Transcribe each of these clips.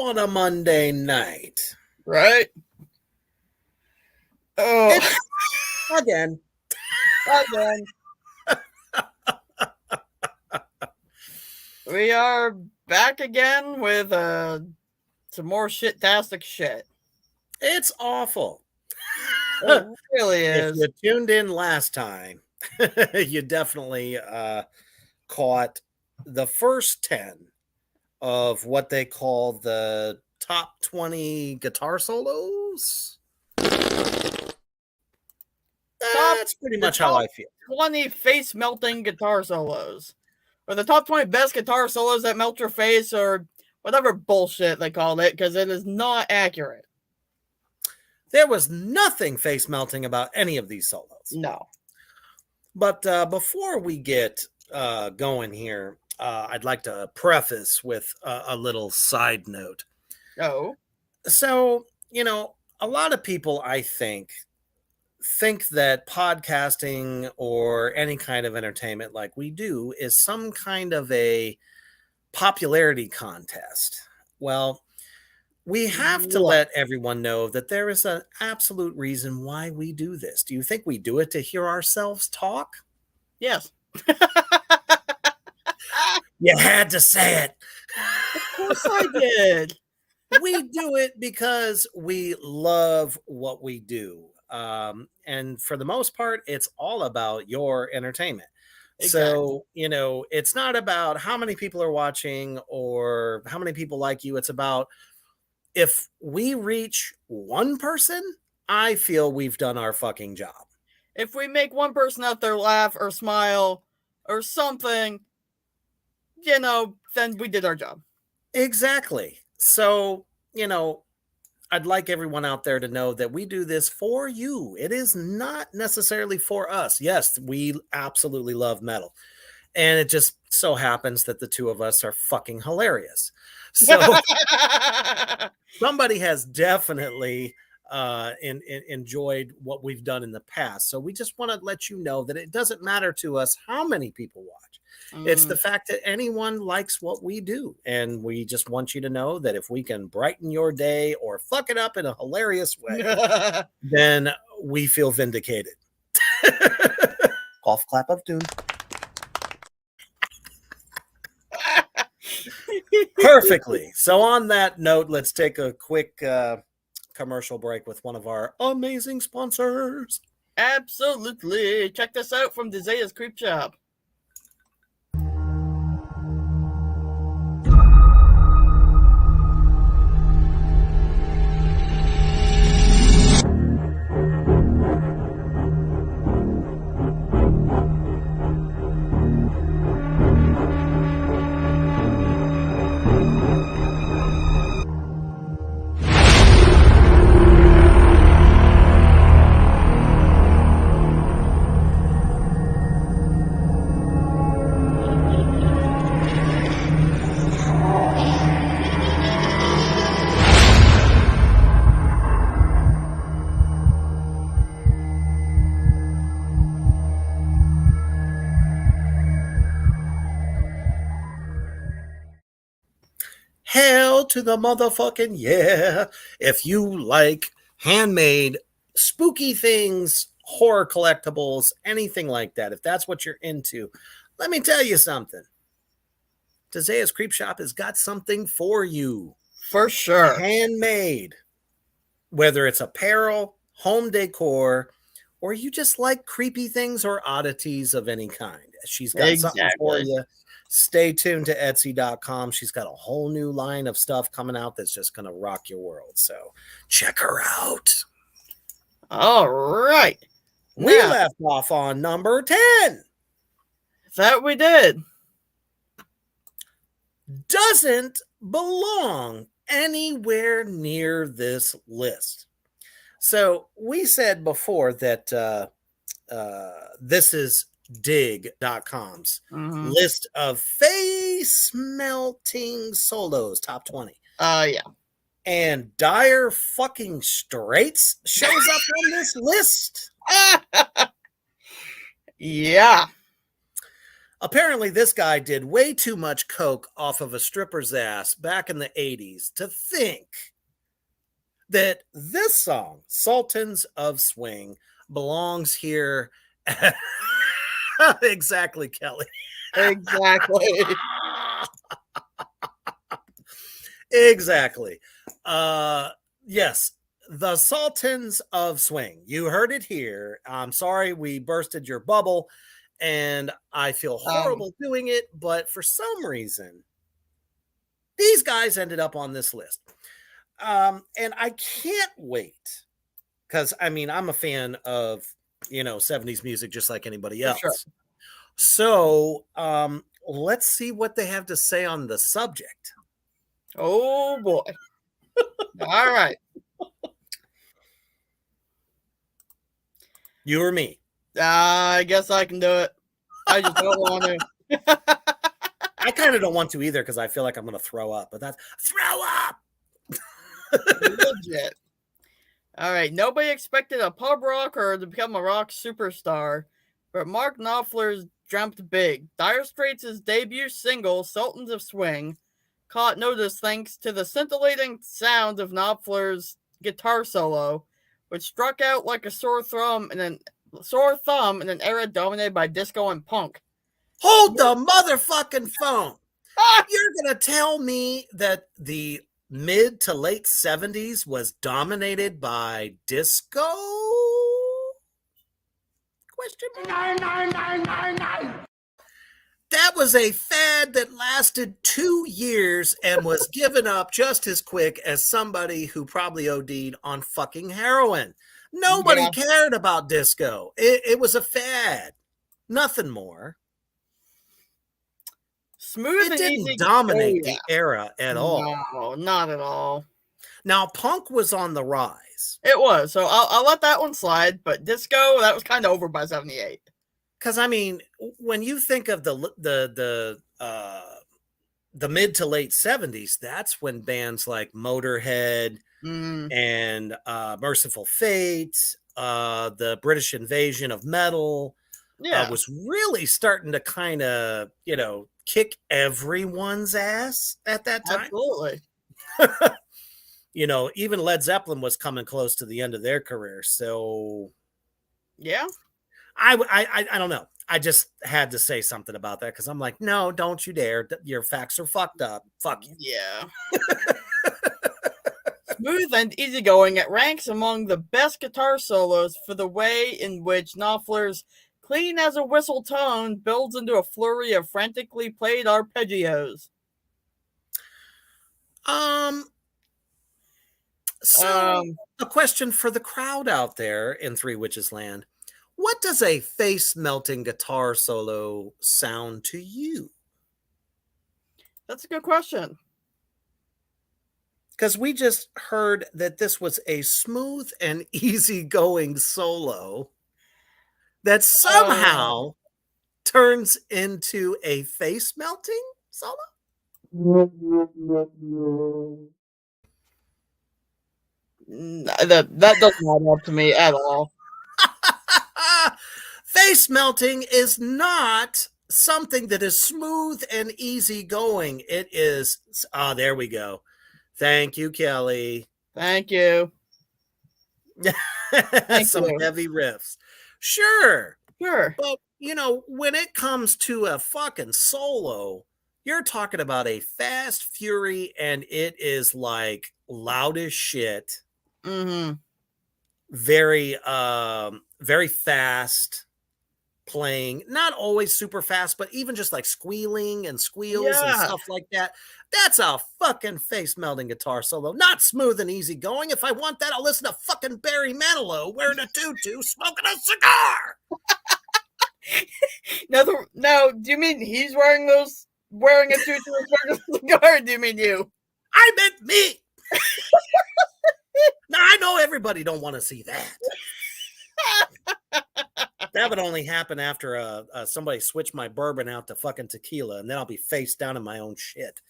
on a Monday night. Right? Oh, Again. We are back again with some more shit-tastic shit. It's awful. It really If is. you tuned in last time, you definitely caught the first 10 of what they call the top 20 guitar solos. That's pretty much how I feel. 20 face-melting guitar solos. Or the top 20 best guitar solos that melt your face, or whatever bullshit they called it, because it is not accurate. There was nothing face melting about any of these solos. No. But before we get going here, I'd like to preface with a little side note. Oh. So, a lot of people, I think that podcasting or any kind of entertainment like we do is some kind of a popularity contest. Well, we have to let everyone know that there is an absolute reason why we do this. Do you think we do it to hear ourselves talk? Yes. You had to say it. Of course I did. We do it because we love what we do. And for the most part, it's all about your entertainment. Exactly. So, it's not about how many people are watching or how many people like you. It's about if we reach one person, I feel we've done our fucking job. If we make one person out there laugh or smile or something, then we did our job. Exactly. So, I'd like everyone out there to know that we do this for you. It is not necessarily for us. Yes, we absolutely love metal. And it just so happens that the two of us are fucking hilarious. So somebody has definitely enjoyed what we've done in the past. So we just want to let you know that it doesn't matter to us how many people watch. It's the fact that anyone likes what we do. And we just want you to know that if we can brighten your day or fuck it up in a hilarious way, then we feel vindicated. Golf clap of doom. Perfectly. So on that note, let's take a quick commercial break with one of our amazing sponsors. Absolutely. Check this out from Desea's Creep Shop. Hell to the motherfucking yeah. If you like handmade spooky things, horror collectibles, anything like that, if that's what you're into, let me tell you something. Desea's Creep Shop has got something for you. For sure. Handmade. Whether it's apparel, home decor, or you just like creepy things or oddities of any kind. She's got something for you. Stay tuned to Etsy.com. She's got a whole new line of stuff coming out that's just going to rock your world. So check her out. All right. We left off on number 10. That we did. Doesn't belong anywhere near this list. So we said before that this is dig.com's list of face melting solos, top 20. Yeah. And Dire fucking Straits shows up on this list. Yeah. Apparently, this guy did way too much coke off of a stripper's ass back in the 80s to think that this song, Sultans of Swing, belongs here. Exactly, Kelly. Exactly. Exactly. Yes, the Sultans of Swing. You heard it here. I'm sorry we bursted your bubble, and I feel horrible doing it, but for some reason, these guys ended up on this list. And I can't wait because I mean, I'm a fan of 70s music just like anybody For sure. else. So let's see what they have to say on the subject. Oh boy. All right. You or me? I guess I can do it. I just don't want to. I kind of don't want to either because I feel like I'm going to throw up. But that's throw up. Legit. All right. Nobody expected a pub rocker to become a rock superstar, but Mark Knopfler's dreamt big. Dire Straits' debut single, Sultans of Swing, caught notice thanks to the scintillating sound of Knopfler's guitar solo, which struck out like a sore thumb in an era dominated by disco and punk. Hold the motherfucking phone. You're going to tell me that the mid to late 70s was dominated by disco? Question mark. That was a fad that lasted 2 years and was given up just as quick as somebody who probably OD'd on fucking heroin. Nobody cared about disco. It was a fad. Nothing more. Smooth it didn't dominate the era at all. No, not at all. Now, punk was on the rise. It was. So I'll let that one slide. But disco, that was kind of over by 78. Because I mean, when you think of the mid to late 70s, that's when bands like Motorhead and Merciful Fate, the British Invasion of Metal, was really starting to kind of kick everyone's ass at that time. Absolutely. Even Led Zeppelin was coming close to the end of their career. So, yeah, I don't know. I just had to say something about that because I'm like, no, don't you dare. Your facts are fucked up. Fuck you. Yeah. Smooth and easygoing, it ranks among the best guitar solos for the way in which Knopfler's clean as a whistle tone builds into a flurry of frantically played arpeggios. So, a question for the crowd out there in Three Witches Land. What does a face-melting guitar solo sound to you? That's a good question. Because we just heard that this was a smooth and easygoing solo that somehow turns into a face-melting solo? That doesn't add up to me at all. Face melting is not something that is smooth and easy going. It is. There we go. Thank you, Kelly. Thank you. Some heavy riffs. Sure. But, when it comes to a fucking solo, you're talking about a fast fury and it is like loud as shit. Very, very fast playing, not always super fast, but even just like squealing and squeals and stuff like that. That's a fucking face melting guitar solo, not smooth and easy going. If I want that, I'll listen to fucking Barry Manilow wearing a tutu, smoking a cigar. Now, do you mean he's wearing a tutu and smoking a cigar? Or do you mean you? I meant me. Now I know everybody don't want to see that. That would only happen after somebody switched my bourbon out to fucking tequila, and then I'll be face down in my own shit.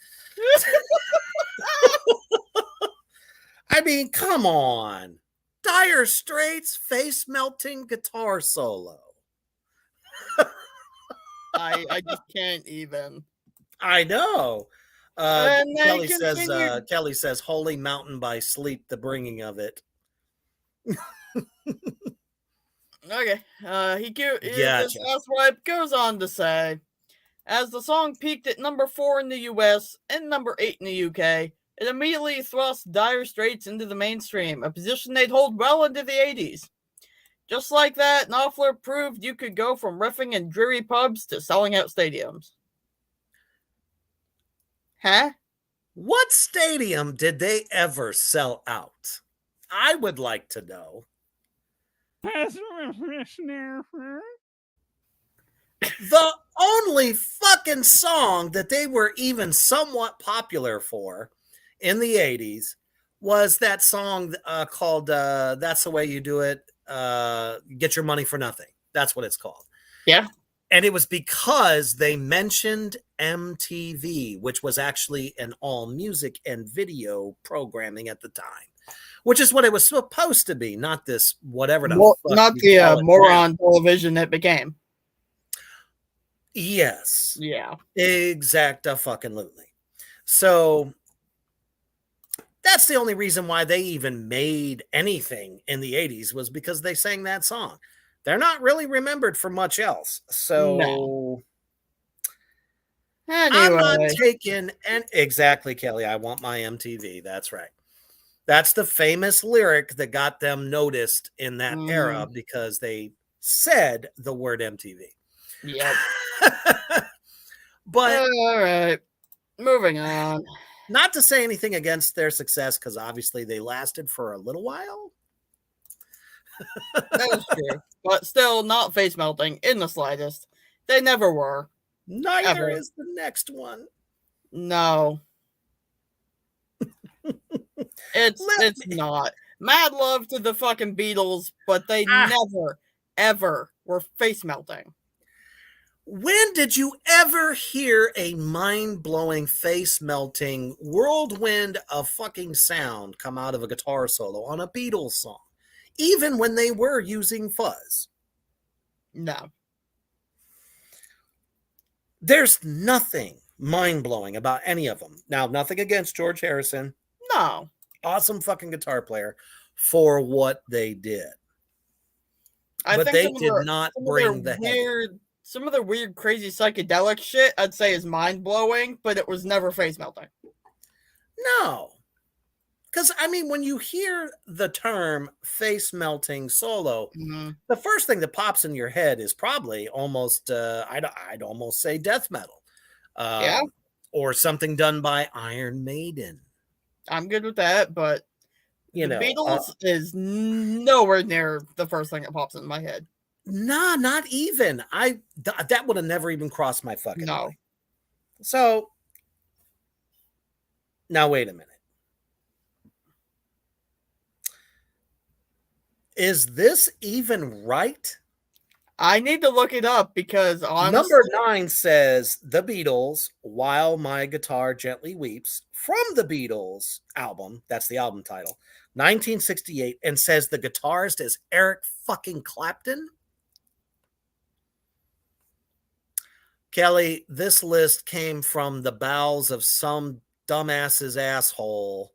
I mean, come on. Dire Straits face melting guitar solo. I just can't even. I know. And they continued. Kelly says, "Holy Mountain by Sleep, the bringing of it." Okay, this Gotcha. housewife goes on to say, as the song peaked at number 4 in the US and number 8 in the UK, it immediately thrust Dire Straits into the mainstream, a position they'd hold well into the 80s. Just like that, Knopfler proved you could go from riffing in dreary pubs to selling out stadiums. Huh? What stadium did they ever sell out? I would like to know. The only fucking song that they were even somewhat popular for in the 80s was that song called That's the Way You Do It, Get Your Money for Nothing. That's what it's called. Yeah. And it was because they mentioned MTV, which was actually an all music and video programming at the time, which is what it was supposed to be, not this whatever the fuck Not you the call it now. moron television it became. Yes. Yeah. Exacta-fucking-lutely. So that's the only reason why they even made anything in the 80s was because they sang that song. They're not really remembered for much else. So I'm not Anyway, taking exactly, Kelly. I want my MTV. That's right. That's the famous lyric that got them noticed in that era because they said the word MTV. yep. But All right, moving on. not to say anything against their success, because obviously they lasted for a little while. That is true, but still not face melting in the slightest. They never were. Neither Ever. is the next one. No. It's not. Mad love to the fucking Beatles, but they never, ever were face melting. When did you ever hear a mind-blowing, face-melting whirlwind of fucking sound come out of a guitar solo on a Beatles song? Even when they were using fuzz. No. There's nothing mind-blowing about any of them. Now, nothing against George Harrison. No. Awesome fucking guitar player for what they did. But they did not bring the heavy. Some of the weird, crazy psychedelic shit, I'd say, is mind-blowing, but it was never face-melting. No. Because, I mean, when you hear the term face-melting solo, the first thing that pops in your head is probably almost, I'd almost say death metal. Yeah. Or something done by Iron Maiden. I'm good with that, but the Beatles is nowhere near the first thing that pops in my head. Nah, not even. That would have never even crossed my fucking mind. So, now wait a minute. Is this even right? I need to look it up because honestly, number 9 says The Beatles, While My Guitar Gently Weeps, from the Beatles album. That's the album title. 1968, and says the guitarist is Eric fucking Clapton. Kelly, this list came from the bowels of some dumbass's asshole,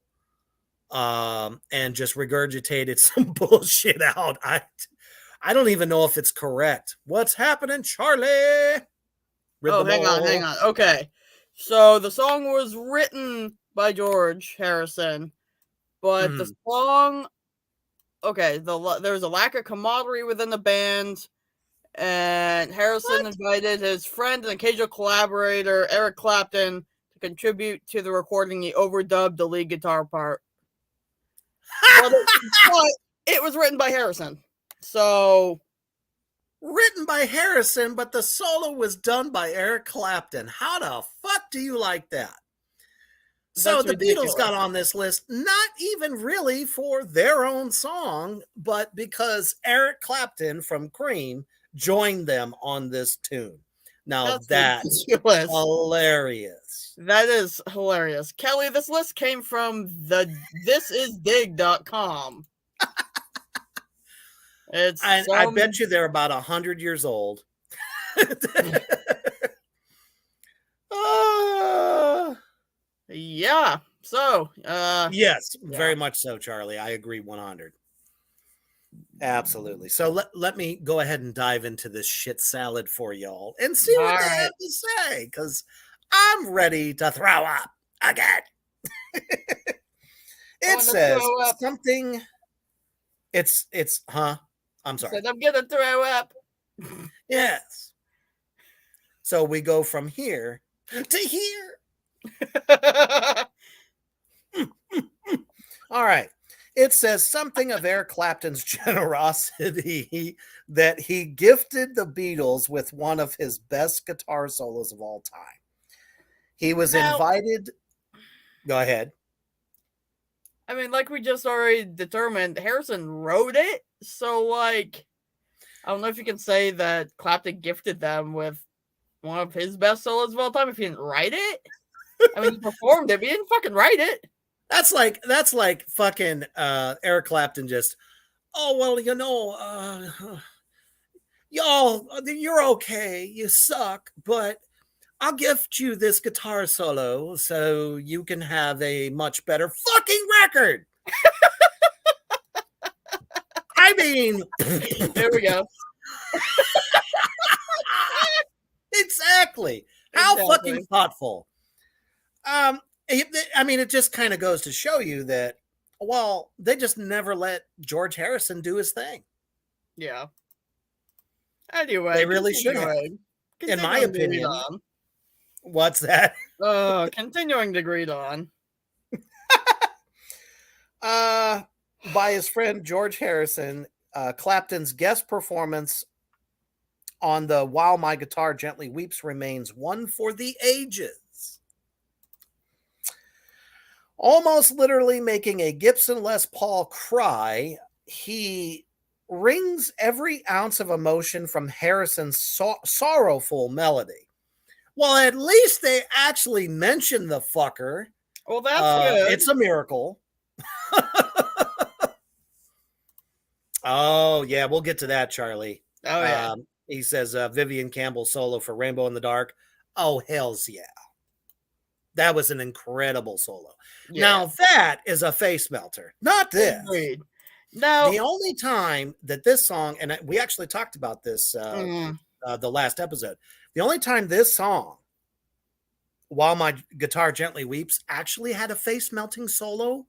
and just regurgitated some bullshit out. I don't even know if it's correct. What's happening, Charlie? Hang on. Okay. So the song was written by George Harrison, but the song, there was a lack of camaraderie within the band, and Harrison invited his friend and occasional collaborator, Eric Clapton, to contribute to the recording. He overdubbed the lead guitar part. but it was written by Harrison. So, written by Harrison, but the solo was done by Eric Clapton. How the fuck do you like that? So the Beatles got on this list, not even really for their own song, but because Eric Clapton from Cream joined them on this tune. Now that's hilarious. That is hilarious. Kelly, this list came from the thisisdig.com. I bet you they're about 100 years old. Yeah. So, Yes, yeah. very much so, Charlie. I agree 100. Absolutely. So let me go ahead and dive into this shit salad for y'all and see All what they right. have to say because I'm ready to throw up again. I It want to says throw up. something. It's huh? I'm I sorry. said I'm gonna throw up. Yes. So we go from here to here. All right. It says something of Eric Clapton's generosity that he gifted the Beatles with one of his best guitar solos of all time. He was Now, invited. Go ahead. I mean, like we just already determined, Harrison wrote it. So, like, I don't know if you can say that Clapton gifted them with one of his best solos of all time if he didn't write it. I mean, he performed it, but he didn't fucking write it. That's like fucking Eric Clapton just, oh well, y'all, you're okay. You suck, but I'll gift you this guitar solo so you can have a much better fucking record. I mean, There we go. exactly. How fucking Exactly. thoughtful. Um, I mean, it just kind of goes to show you that, well, they just never let George Harrison do his thing. Yeah. They Anyway, really should have, in my continuing to read opinion. on. What's that? Continuing to read on. Uh, by his friend George Harrison, Clapton's guest performance on the While My Guitar Gently Weeps remains one for the ages. Almost literally making a Gibson Les Paul cry, he wrings every ounce of emotion from Harrison's sorrowful melody. Well, at least they actually mention the fucker. Well, that's good. It's a miracle. Oh, yeah, we'll get to that, Charlie. Oh yeah. He says Vivian Campbell solo for Rainbow in the Dark. Oh, hells yeah. That was an incredible solo. Yeah. Now, that is a face melter, not this. Agreed. Now, The only time that this song, and we actually talked about this mm, the last episode, the only time this song, While My Guitar Gently Weeps, actually had a face melting solo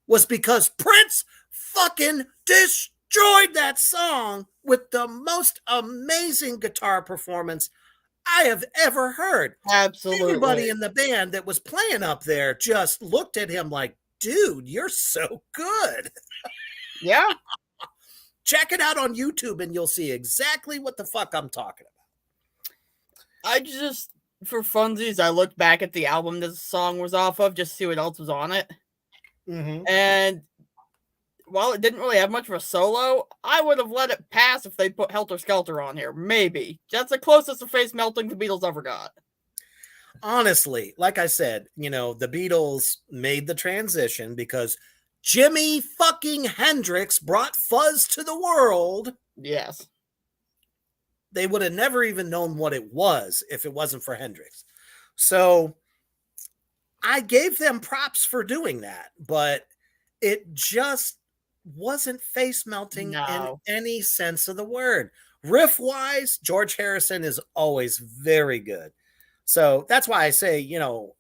was because Prince fucking destroyed that song with the most amazing guitar performance I have ever heard. absolutely. Everybody in the band that was playing up there just looked at him like, dude, you're so good. Yeah. Check it out on YouTube and you'll see exactly what the fuck I'm talking I just, for funsies, I looked back at the album this song was off of just to see what else was on it. about. Mm-hmm. And while it didn't really have much of a solo, I would have let it pass if they put Helter Skelter on here. Maybe. That's the closest to face melting the Beatles ever got. Honestly, like I said, the Beatles made the transition because Jimi fucking Hendrix brought fuzz to the world. Yes. They would have never even known what it was if it wasn't for Hendrix. So I gave them props for doing that, but it just wasn't face melting in No. any sense of the word. Riff wise, George Harrison is always very good. So that's why I say,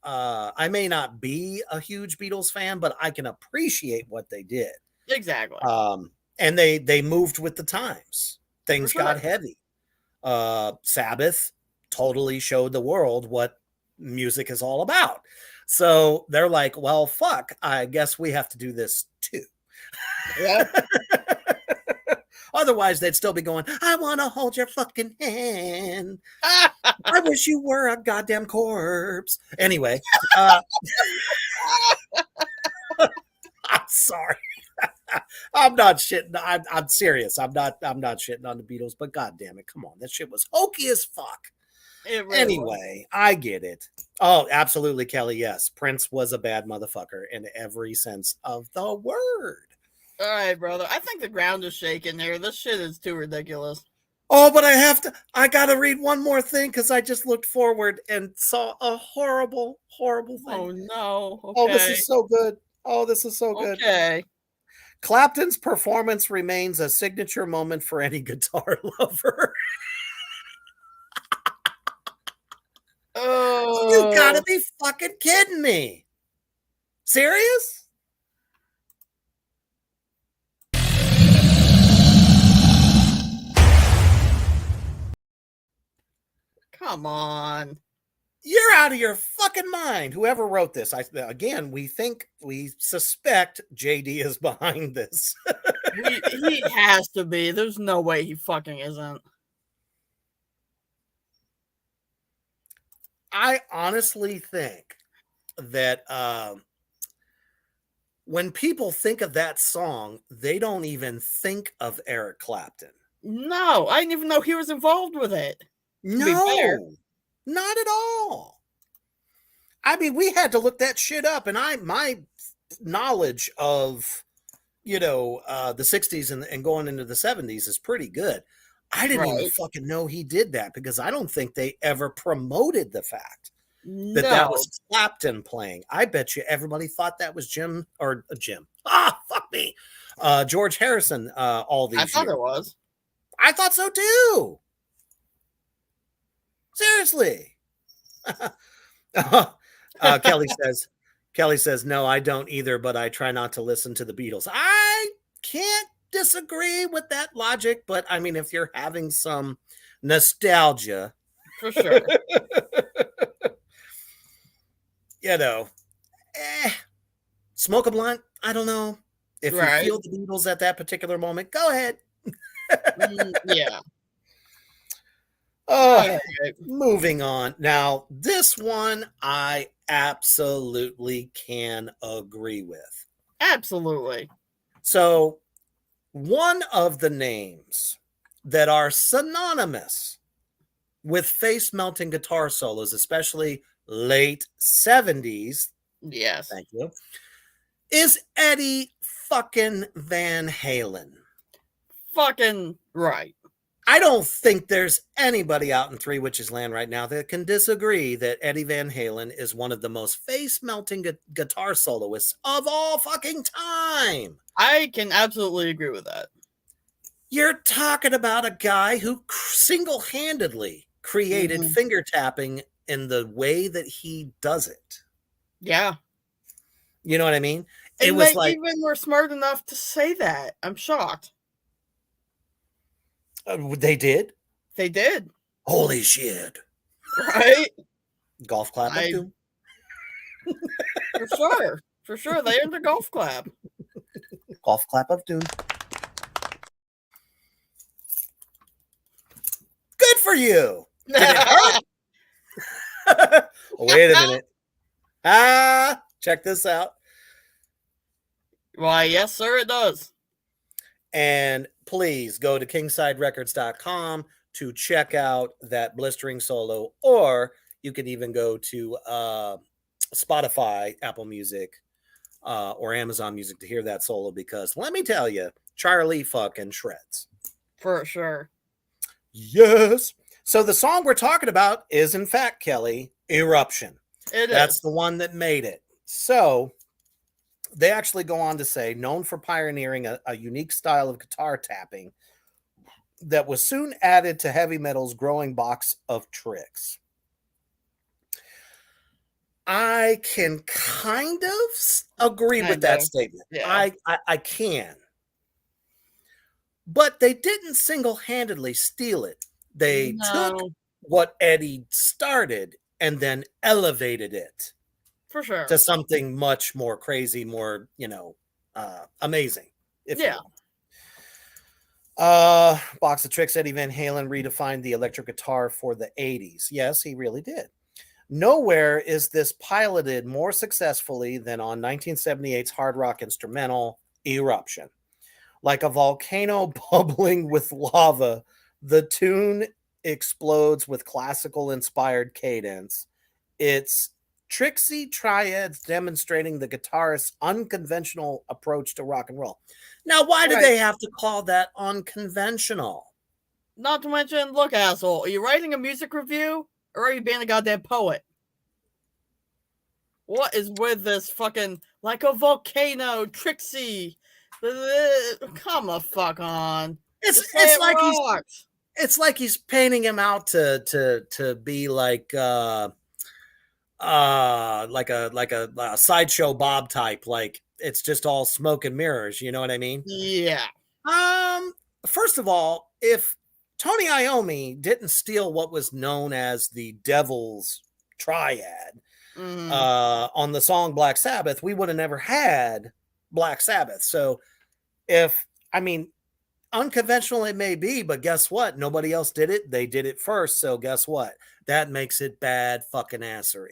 I may not be a huge Beatles fan, but I can appreciate what they did. Exactly. And they moved with the times. For Things got sure. heavy. Sabbath totally showed the world what music is all about. So they're like, well, fuck, I guess we have to do this too. Yeah. Otherwise, they'd still be going, I want to hold your fucking hand. I wish you were a goddamn corpse. Anyway, I'm sorry. I'm not shitting. I'm serious. I'm not shitting on the Beatles, but god damn it, come on. That shit was hokey as fuck. It really Anyway, I get it. Oh, absolutely, Kelly. Yes, Prince was a bad motherfucker in every sense of the word. was. All right, brother. I think the ground is shaking here. This shit is too ridiculous. Oh, but I got to read one more thing because I just looked forward and saw a horrible, horrible thing. Oh no. Oh, this Okay. is so good. Oh, this is so good. Okay. Clapton's performance remains a signature moment for any guitar lover. You gotta Oh, be fucking kidding me. Serious? come on. You're out of your fucking mind. Whoever wrote this, we suspect JD is behind this. He has to be. There's no way he fucking isn't. I honestly think that when people think of that song, they don't even think of Eric Clapton. No, I didn't even know he was involved with it. To be fair. No, not at all. I mean, we had to look that shit up, and my knowledge of the 60s and going into the 70s is pretty good. I didn't even Right. fucking know he did that because I don't think they ever promoted the fact that No. was Clapton playing. I bet you everybody thought that was Jim. Ah, fuck me. George Harrison all I these thought years. it was. I thought so too. Seriously. Kelly says, no, I don't either, but I try not to listen to the Beatles. I can't disagree with that logic, but I mean, if you're having some nostalgia, For sure. you know, smoke a blunt. I don't know. If you Right. feel the Beatles at that particular moment, go ahead. Yeah. Oh, Alright. moving on. Now, this one I absolutely can agree with. Absolutely. So, one of the names that are synonymous with face melting guitar solos, especially late 70s, Yes. thank you, is Eddie fucking Van Halen. Fucking right. I don't think there's anybody out in Three Witches Land right now that can disagree that Eddie Van Halen is one of the most face melting guitar soloists of all fucking time. I can absolutely agree with that. You're talking about a guy who single handedly created finger tapping in the way that he does it. Yeah. You know what I mean? It And was they like, even were smart enough to say that. I'm shocked. they did. They did. Holy shit. Right? Golf clap of I doom. For sure. For sure. They earned a golf clap. Golf clap of doom. Good for you. Did it hurt? Wait a minute. Check this out. Why, yes, sir, it does. And please go to kingsiderecords.com to check out that blistering solo, or you can even go to Spotify, Apple Music, or Amazon Music to hear that solo, because let me tell you, Charlie fucking shreds. For sure. Yes. So the song we're talking about is, in fact, Kelly, Eruption. That's the one that made it. So they actually go on to say, known for pioneering a unique style of guitar tapping that was soon added to heavy metal's growing box of tricks. I can kind of agree with that statement. Yeah. I can. But they didn't single-handedly steal it. They took what Eddie started and then elevated it. For sure. To something much more crazy, more, amazing. If you will. Box of Tricks, Eddie Van Halen redefined the electric guitar for the 80s. Yes, he really did. Nowhere is this piloted more successfully than on 1978's hard rock instrumental, Eruption. Like a volcano bubbling with lava, the tune explodes with classical-inspired cadence. It's tricksy triads demonstrating the guitarist's unconventional approach to rock and roll. Now, why did they have to call that unconventional? Not to mention, look, asshole, are you writing a music review or are you being a goddamn poet? What is with this fucking like a volcano, Trixie? Come the fuck on. Just say It's it like rocks. he's painting him out to be like a sideshow Bob type. Like it's just all smoke and mirrors. You know what I mean? Yeah. Um, First of all, if Tony Iommi didn't steal what was known as the Devil's Triad Mm. on the song Black Sabbath, we would have never had Black Sabbath. So, if I mean, unconventional it may be, but guess what? Nobody else did it. They did it first. So, guess what? That makes it bad fucking assery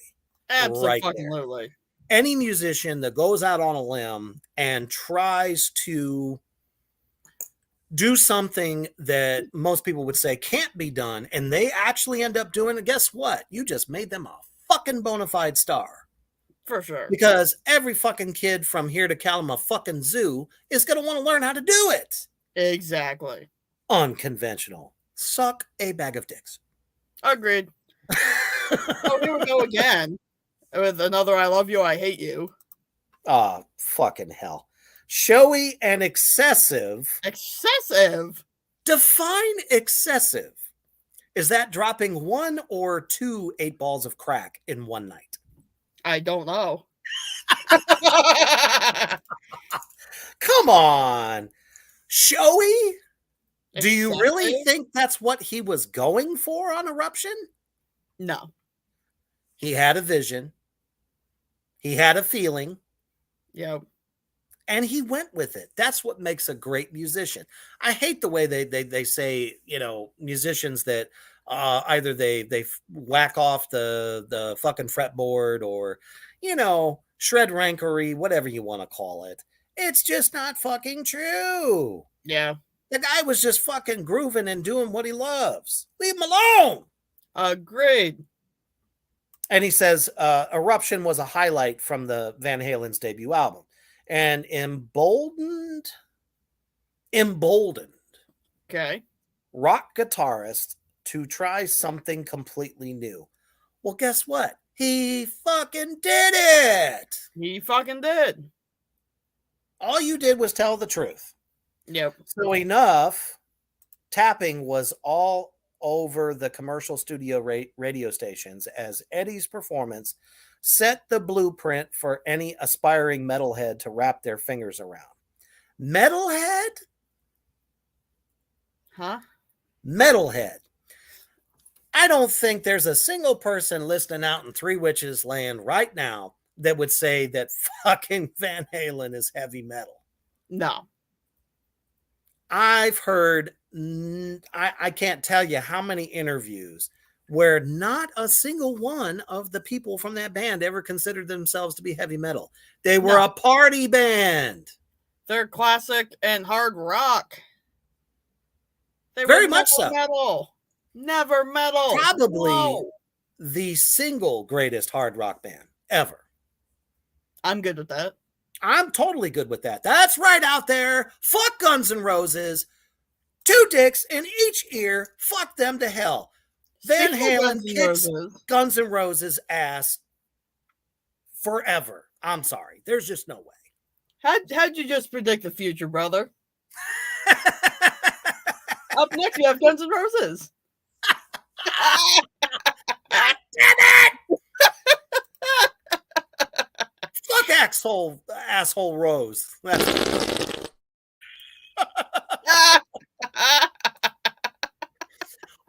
right there. Absolutely. Any musician that goes out on a limb and tries to do something that most people would say can't be done, and they actually end up doing it, guess what? You just made them a fucking bona fide star. For sure. Because every fucking kid from here to Kalamazoo fucking Zoo is going to want to learn how to do it. Exactly. Unconventional. Suck a bag of dicks. Agreed. Oh, here we go again with another I love you, I hate you. Ah, fucking hell. Showy and excessive. Excessive? Define excessive. Is that dropping 1 or 2 8 balls of crack in one night? I don't know. Come on. Showy? Do you really Excessive? think that's what he was going for on Eruption? No. He had a vision. He had a feeling. Yep. And he went with it. That's what makes a great musician. I hate the way they say, you know, musicians that either they whack off the fucking fretboard or, you know, shred rankery, whatever you want to call it. It's just not fucking true. Yeah. The guy was just fucking grooving and doing what he loves. Leave him alone. Agreed. And he says Eruption was a highlight from the Van Halen's debut album. And emboldened Okay. rock guitarist to try something completely new. Well, guess what? He fucking did it. He fucking did. All you did was tell the truth. Yep. So enough tapping was all over the commercial studio radio stations as Eddie's performance set the blueprint for any aspiring metalhead to wrap their fingers around. Metalhead? Huh? Metalhead. I don't think there's a single person listening out in Three Witches land right now that would say that fucking Van Halen is heavy metal. No. I've heard, I can't tell you how many interviews where not a single one of the people from that band ever considered themselves to be heavy metal. They were a party band. They're classic and hard rock. They Very were much so. Metal. Never metal. Probably the single greatest hard rock band ever. I'm good with that. I'm totally good with that. That's right out there. Fuck Guns N' Roses. 2 dicks in each ear. Fuck them to hell. Van Halen kicks Guns N' Roses ass forever. I'm sorry. There's just no way. How'd you just predict the future, brother? Up next, you have Guns N' Roses. Damn it! Fuck asshole Rose.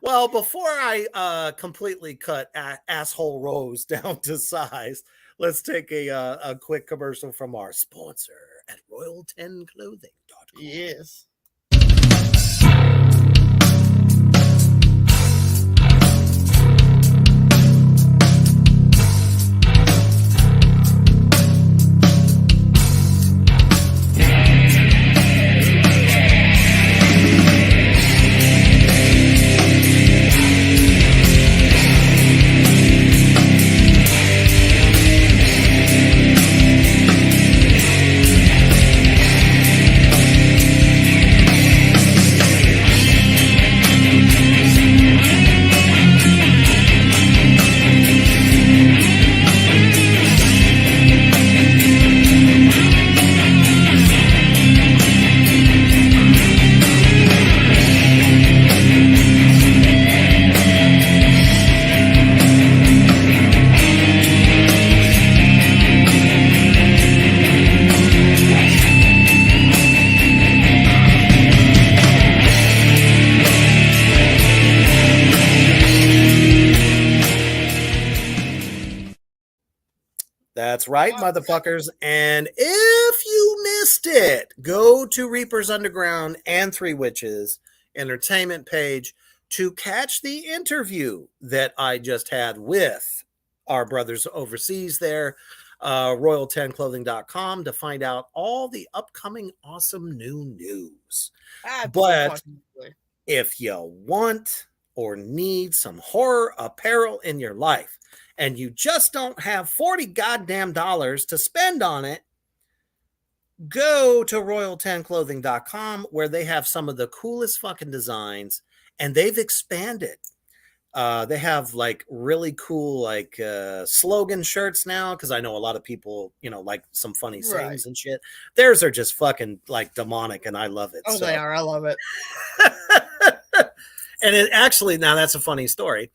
Well, before I completely cut asshole Rose down to size, let's take a quick commercial from our sponsor at Royal10Clothing.com. Yes. That's right, motherfuckers. And if you missed it, go to Reapers Underground and Three Witches entertainment page to catch the interview that I just had with our brothers overseas there, royal10clothing.com, to find out all the upcoming awesome new news. But Absolutely. if you want or need some horror apparel in your life and you just don't have 40 goddamn dollars to spend on it, go to royal10clothing.com, where they have some of the coolest fucking designs, and they've expanded. They have like really cool like slogan shirts now, because I know a lot of people, like some funny sayings and shit. Theirs are just fucking like demonic, and I love it. Oh, they are. I love it. And it actually, now that's a funny story,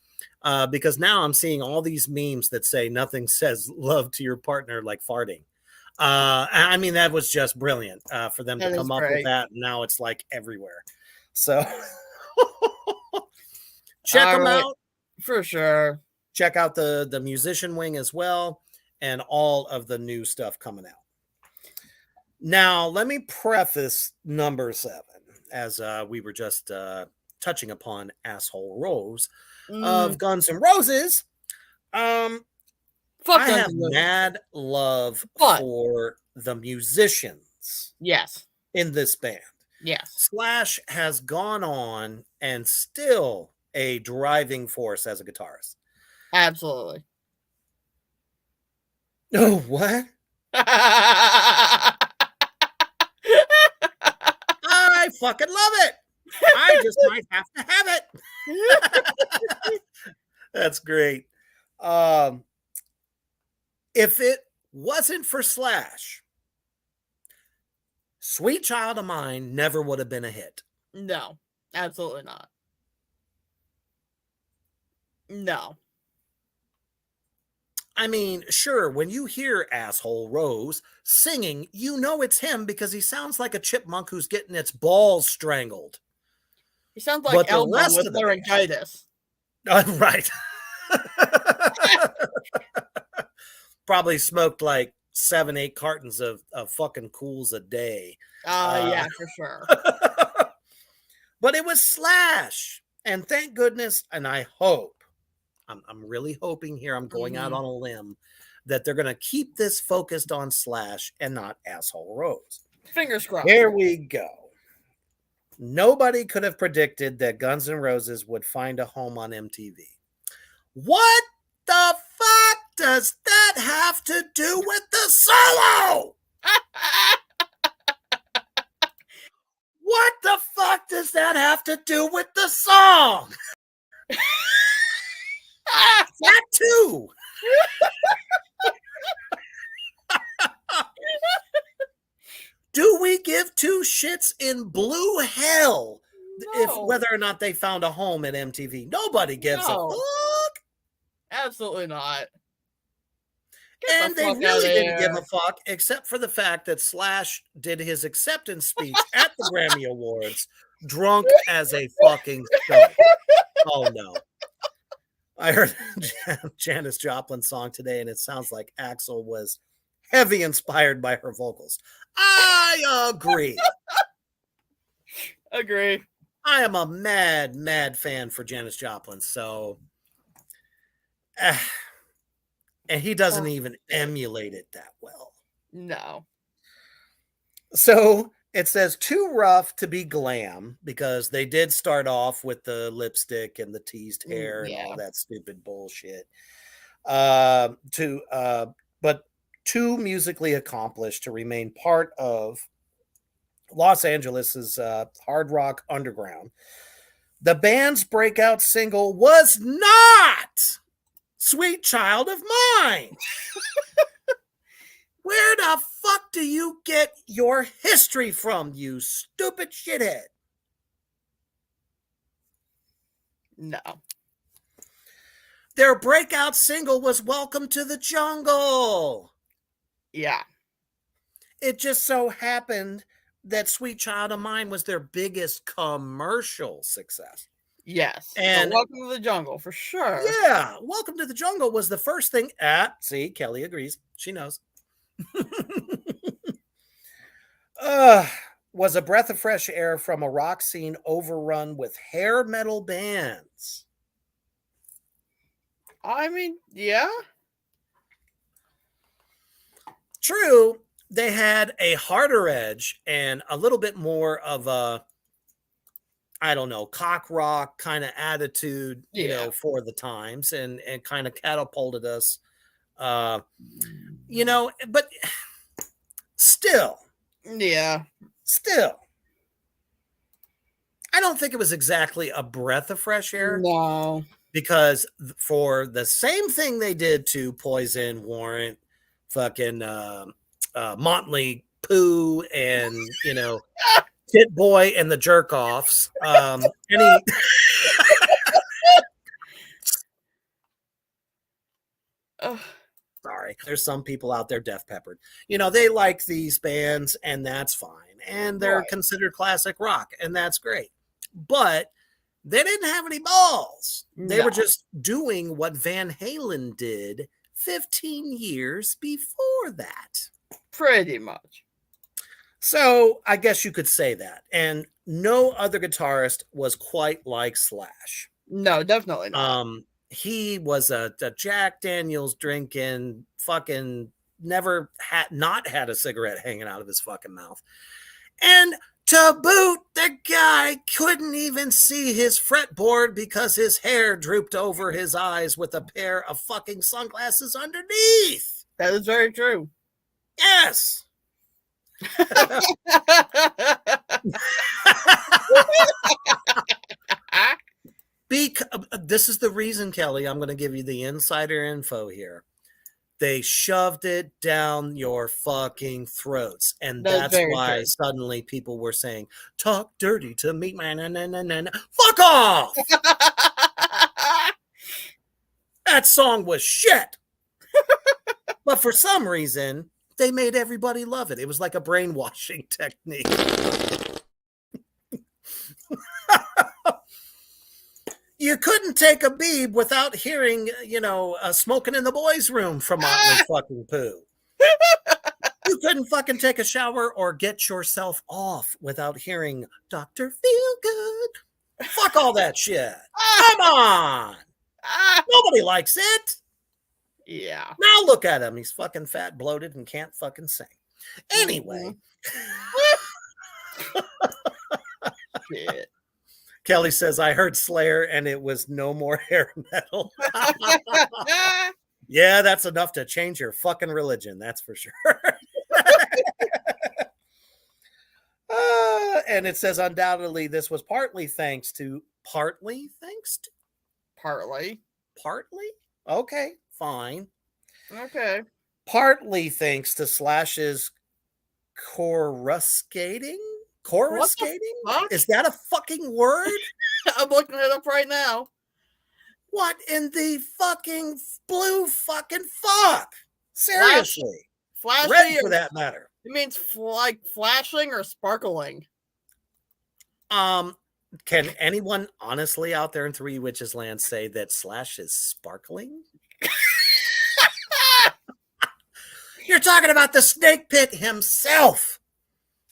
because now I'm seeing all these memes that say nothing says love to your partner like farting. I mean, that was just brilliant for them to come up with that. Now it's like everywhere. So check them out. For sure. Check out the musician wing as well, and all of the new stuff coming out. Now, let me preface number 7, as we were just touching upon Asshole Rose of Guns N' Roses. I have mad love for the musicians. Yes. In this band. Yes. Slash has gone on and still a driving force as a guitarist. Absolutely. Oh, what? I fucking love it. I just might have to have it. That's great. If it wasn't for Slash, Sweet Child of Mine never would have been a hit. No, absolutely not. No. I mean, sure, when you hear Asshole Rose singing, you know it's him because he sounds like a chipmunk who's getting its balls strangled. He sounds like Elmo with laryngitis. Right. Probably smoked like 7-8 cartons of fucking Cools a day. Yeah, for sure. But it was Slash. And thank goodness, and I hope, I'm really hoping here, I'm going out on a limb, that they're going to keep this focused on Slash and not Asshole Rose. Fingers crossed. Here we go. Nobody could have predicted that Guns N' Roses would find a home on MTV. What the fuck does that have to do with the solo? What the fuck does that have to do with the song? That too. Do we give two shits in blue hell if whether or not they found a home at MTV? Nobody gives a fuck. Absolutely not. And they really didn't give a fuck, except for the fact that Slash did his acceptance speech at the Grammy Awards drunk as a fucking skunk. Oh no. I heard Janis Joplin's song today, and it sounds like Axl was heavy inspired by her vocals. I agree. Agree. I am a mad, mad fan for Janis Joplin, so and he doesn't even emulate it that well. No. So it says too rough to be glam, because they did start off with the lipstick and the teased hair and all that stupid bullshit. But too musically accomplished to remain part of Los Angeles's hard rock underground. The band's breakout single was not Sweet Child of Mine. Where the fuck do you get your history from, you stupid shithead? No. Their breakout single was Welcome to the Jungle. Yeah. It just so happened that Sweet Child of Mine was their biggest commercial success. Yes, but And Welcome to the Jungle for sure. yeah, Welcome to the Jungle was the first thing see, Kelly agrees. She knows. uh, was a breath of fresh air from a rock scene overrun with hair metal bands. I mean, yeah. True, they had a harder edge and a little bit more of a, I don't know, cock rock kind of attitude, Yeah. for the times, and kind of catapulted us, uh, but still, Yeah. still, I don't think it was exactly a breath of fresh air No. because for the same thing they did to Poison, Warrant, fucking Motley Pooh, and Tit Boy and the Jerk Offs. Any Ugh. Sorry, there's some people out there deaf peppered. They like these bands, and that's fine, and they're Right. considered classic rock, and that's great. But they didn't have any balls. They were No. just doing what Van Halen did 15 years before that. Pretty much. So I guess you could say that. And no other guitarist was quite like Slash. No, definitely not. He was a Jack Daniels drinking, fucking never not had a cigarette hanging out of his fucking mouth. And to boot, the guy couldn't even see his fretboard because his hair drooped over his eyes with a pair of fucking sunglasses underneath. That is very true. Yes. This is the reason, Kelly, I'm going to give you the insider info here. They shoved it down your fucking throats. And that's why suddenly people were saying, talk dirty to me, man. Fuck off! That song was shit. But for some reason, they made everybody love it. It was like a brainwashing technique. You couldn't take a beeb without hearing, Smoking in the Boys' Room from Motley fucking Pooh. You couldn't fucking take a shower or get yourself off without hearing Dr. Feelgood. Fuck all that shit. Come on. Nobody likes it. Yeah. Now look at him. He's fucking fat, bloated, and can't fucking sing. Anyway. Shit. Kelly says, I heard Slayer and it was no more hair metal. Yeah, that's enough to change your fucking religion. That's for sure. And it says, undoubtedly, this was partly thanks to. Partly? Okay, fine. Okay. Partly thanks to Slash's coruscating? Coruscating? Is that a fucking word? I'm looking it up right now. What in the fucking blue fucking fuck? Seriously. Flashy. Red for that matter. It means like flashing or sparkling. Can anyone honestly out there in Three Witches Land say that Slash is sparkling? You're talking about the snake pit himself.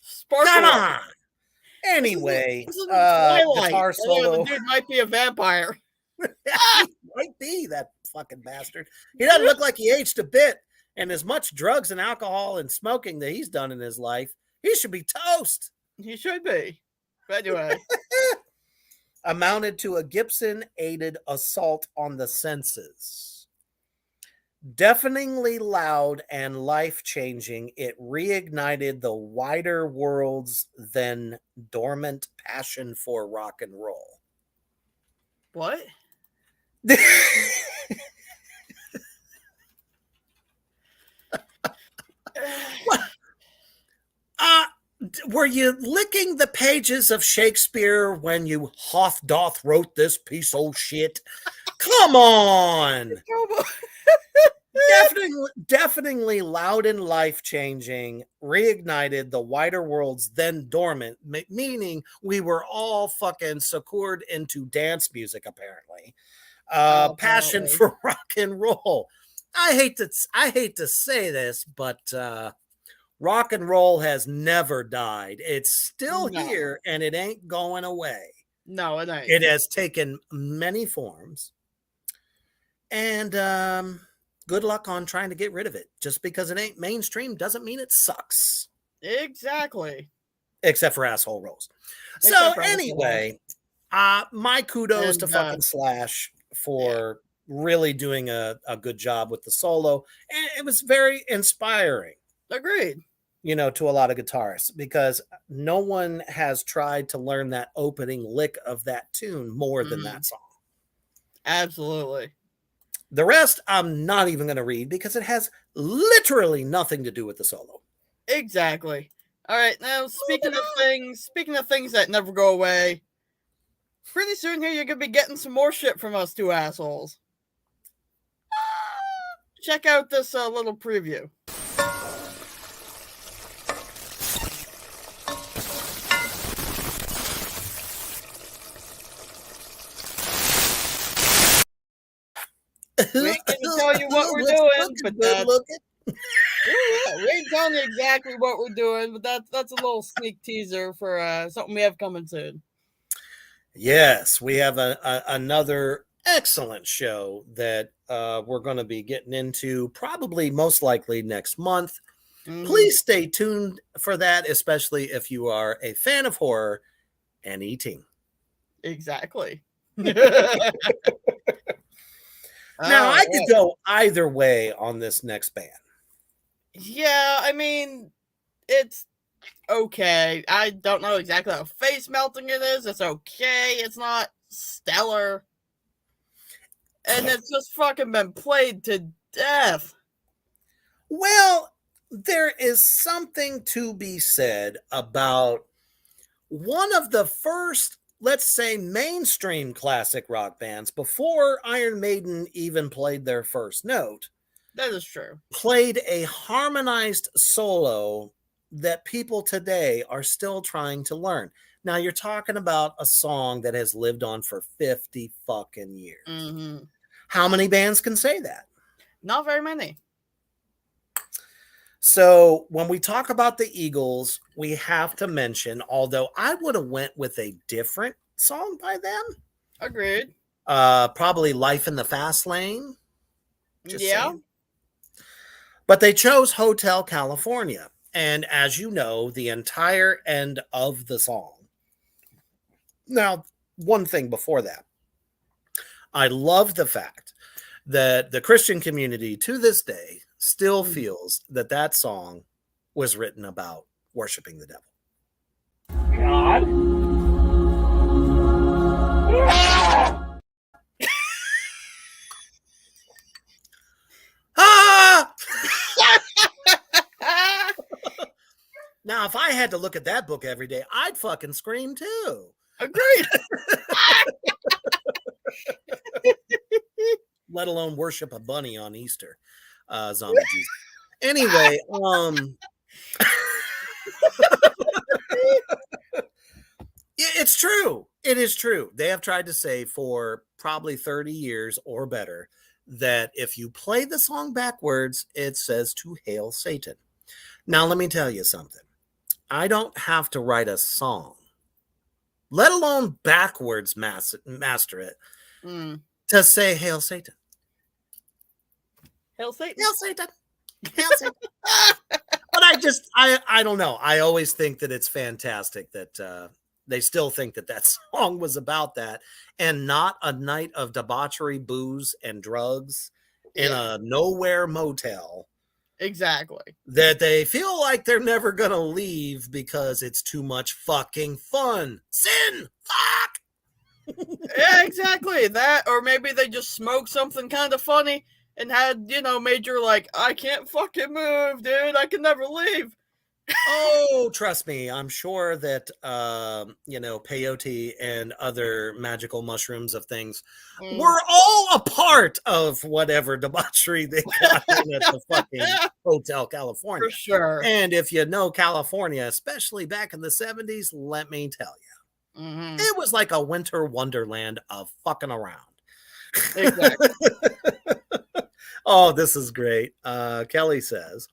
Sparkling. Come on. Anyway, guitar solo. The dude might be a vampire. He might be, that fucking bastard. He doesn't look like he aged a bit. And as much drugs and alcohol and smoking that he's done in his life, he should be toast. He should be. But anyway. Amounted to a Gibson-aided assault on the senses. Deafeningly loud and life-changing, it reignited the wider world's then dormant passion for rock and roll. What? Were you licking the pages of Shakespeare when you doth wrote this piece of shit? Come on. Definitely loud and life-changing, reignited the wider world's then dormant, meaning we were all fucking succored into dance music, apparently. Passion Apparently. for rock and roll. I hate to say this, but rock and roll has never died. It's still No. here and it ain't going away. No, it ain't. It has taken many forms. And good luck on trying to get rid of it. Just because it ain't mainstream doesn't mean it sucks. Exactly. Except for asshole rolls. So Except for anyway, my kudos to and fucking Slash for really doing a good job with the solo. And it was very inspiring, agreed. to a lot of guitarists because no one has tried to learn that opening lick of that tune more than that song. Absolutely. The rest I'm not even going to read because it has literally nothing to do with the solo. Exactly. All right, now speaking of things that never go away, pretty soon here you're gonna be getting some more shit from us two assholes. Check out this little preview. We ain't gonna tell you what we're doing, but we ain't telling you exactly what we're doing, but that's a little sneak teaser for something we have coming soon. Yes, we have another excellent show that we're going to be getting into probably most likely next month. Please stay tuned for that, especially if you are a fan of horror and eating. Exactly. Now, I could go either way on this next band. Yeah, I mean, it's okay. I don't know exactly how face melting it is. It's okay. It's not stellar. And it's just fucking been played to death. Well, there is something to be said about one of the first, let's say, mainstream classic rock bands before Iron Maiden even played their first note. That is true. Played a harmonized solo that people today are still trying to learn. Now, you're talking about a song that has lived on for 50 fucking years. How many bands can say that? Not very many. So when we talk about the Eagles, we have to mention, although I would have went with a different song by them. Agreed. Probably Life in the Fast Lane. Just saying. But they chose Hotel California. And as you know, the entire end of the song. Now, one thing before that. I love the fact that the Christian community to this day still feels that that song was written about worshiping the devil. God. Now, if I had to look at that book every day, I'd fucking scream too. Agreed. Let alone worship a bunny on Easter. Zombie Jesus. Anyway, it's true. It is true. They have tried to say for probably 30 years or better that if you play the song backwards, it says to hail Satan. Now, let me tell you something. I don't have to write a song, let alone backwards master it, to say hail Satan. Hail Satan. Hail Satan. Hail Satan. But I don't know. I always think that it's fantastic that they still think that that song was about that and not a night of debauchery, booze, and drugs in a nowhere motel. Exactly. That they feel like they're never going to leave because it's too much fucking fun. Sin! Fuck! Yeah, exactly. That, or maybe they just smoked something kind of funny and had, major, like, I can't fucking move, dude. I can never leave. Oh, trust me, I'm sure that peyote and other magical mushrooms of things were all a part of whatever debauchery they got in at the fucking Hotel For California. sure. And if you know California, especially back in the 70s, let me tell you, it was like a winter wonderland of fucking around. Exactly. Oh, this is great. Kelly says,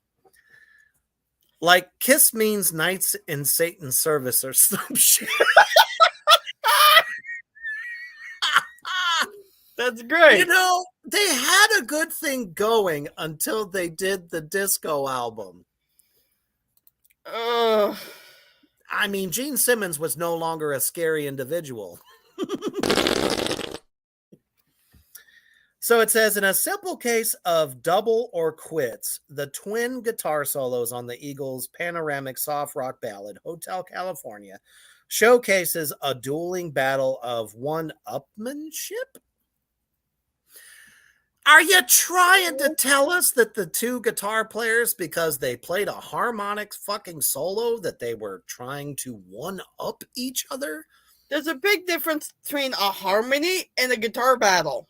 like kiss means knights in Satan's service or some shit. That's great. You know, they had a good thing going until they did the disco album. Ugh. I mean, Gene Simmons was no longer a scary individual. So it says, in a simple case of double or quits, the twin guitar solos on the Eagles' panoramic soft rock ballad, Hotel California, showcases a dueling battle of one-upmanship. Are you trying to tell us that the two guitar players, because they played a harmonic fucking solo, that they were trying to one-up each other? There's a big difference between a harmony and a guitar battle.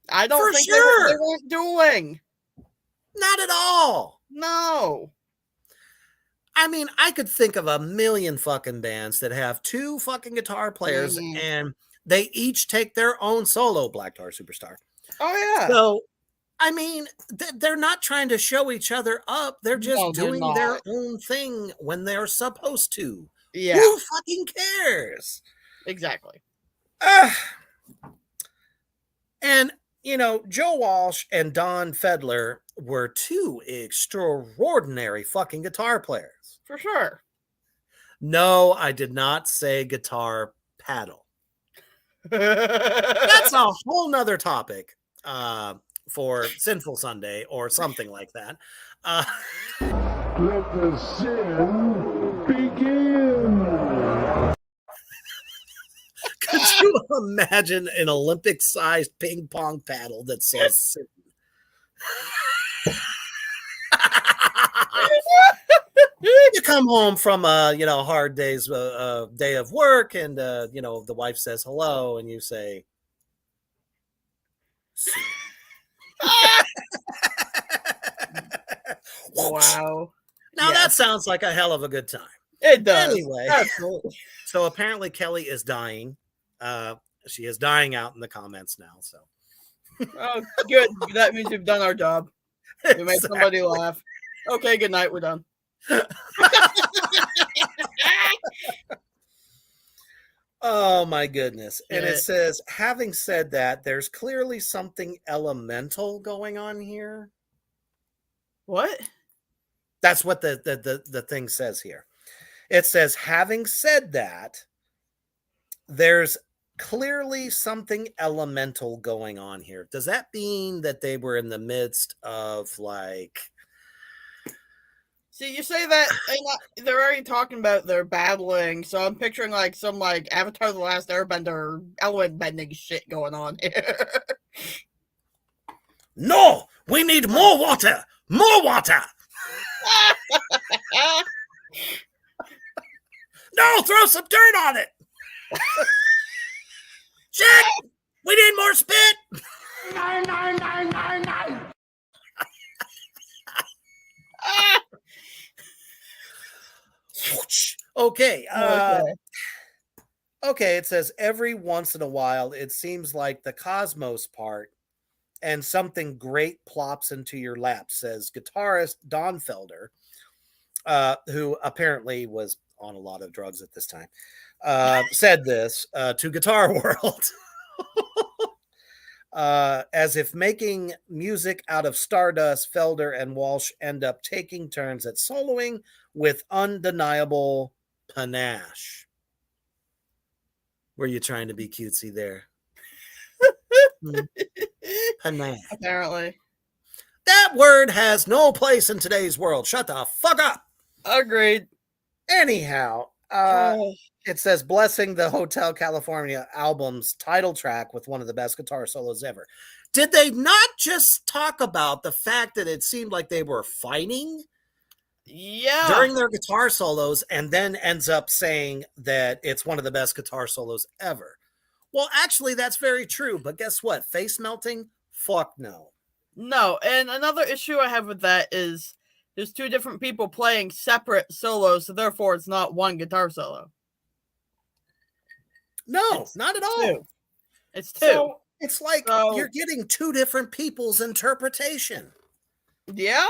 I don't think they weren't dueling. Not at all. No. I mean, I could think of a million fucking bands that have two fucking guitar players and they each take their own solo, Black Tar Superstar. Oh, yeah. So, I mean, they're not trying to show each other up. They're just doing their own thing when they're supposed to. Yeah. Who fucking cares? Exactly. And, you know, Joe Walsh and Don Fedler were two extraordinary fucking guitar players. For sure. No, I did not say guitar paddle. That's a whole nother topic for Sinful Sunday or something like that. Let the sin begin. Could you imagine an Olympic-sized ping pong paddle that says sin? You come home from a hard day's day of work, and the wife says hello, and you say, wow. Now that sounds like a hell of a good time. It does. Anyway, absolutely. So apparently Kelly is dying. She is dying out in the comments now. So, oh, good. That means we've done our job. We made somebody laugh. Okay, good night. We're done. Oh my goodness. And it says, having said that, there's clearly something elemental going on here. What? That's what the thing says here. It says, having said that, there's clearly something elemental going on here. Does that mean that they were in the midst of like... See, you say that and they're already talking about they're battling, so I'm picturing like some like Avatar: The Last Airbender element bending shit going on here. No, we need more water. More water. No, throw some dirt on it. Shit, we need more spit. No. Okay. Okay, it says every once in a while, it seems like the cosmos part and something great plops into your lap, says guitarist Don Felder, who apparently was on a lot of drugs at this time, said this to Guitar World. As if making music out of stardust, Felder and Walsh end up taking turns at soloing with undeniable panache. Were you trying to be cutesy there? Panache. Apparently. That word has no place in today's world. Shut the fuck up. Agreed. Anyhow, it says, blessing the Hotel California album's title track with one of the best guitar solos ever. Did they not just talk about the fact that it seemed like they were fighting? Yeah. during their guitar solos, and then ends up saying that it's one of the best guitar solos ever. Well, actually, that's very true. But guess what? Face melting? Fuck no. No, and another issue I have with that is there's two different people playing separate solos, so therefore it's not one guitar solo. No, It's not at all. two. It's two. So it's like So- you're getting two different people's interpretation. Yeah?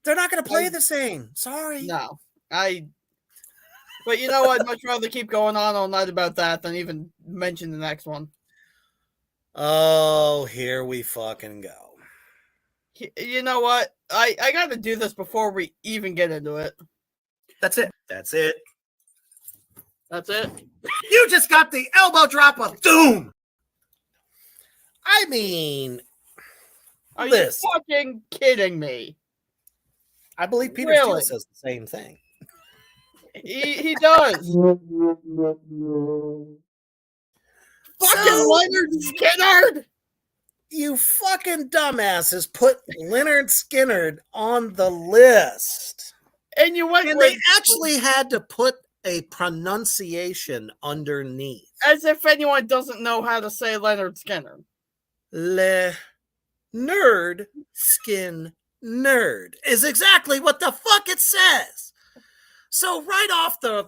They're not going to play the same. Sorry. No. But you know, I'd much rather keep going on all night about that than even mention the next one. Oh, here we fucking go. You know what? I gotta do this before we even get into it. That's it. That's it. That's it. You just got the elbow drop of doom. I mean, Are listen. you fucking kidding me? I believe Peter Steele Really? says the same thing. He does. Fucking Leonard Skinner! You fucking dumbasses put Leonard Skinner on the list. And you went And with they actually had to put a pronunciation underneath. as if anyone doesn't know how to say Leonard Skinner. Le nerd skin nerd is exactly what the fuck it says. So right off the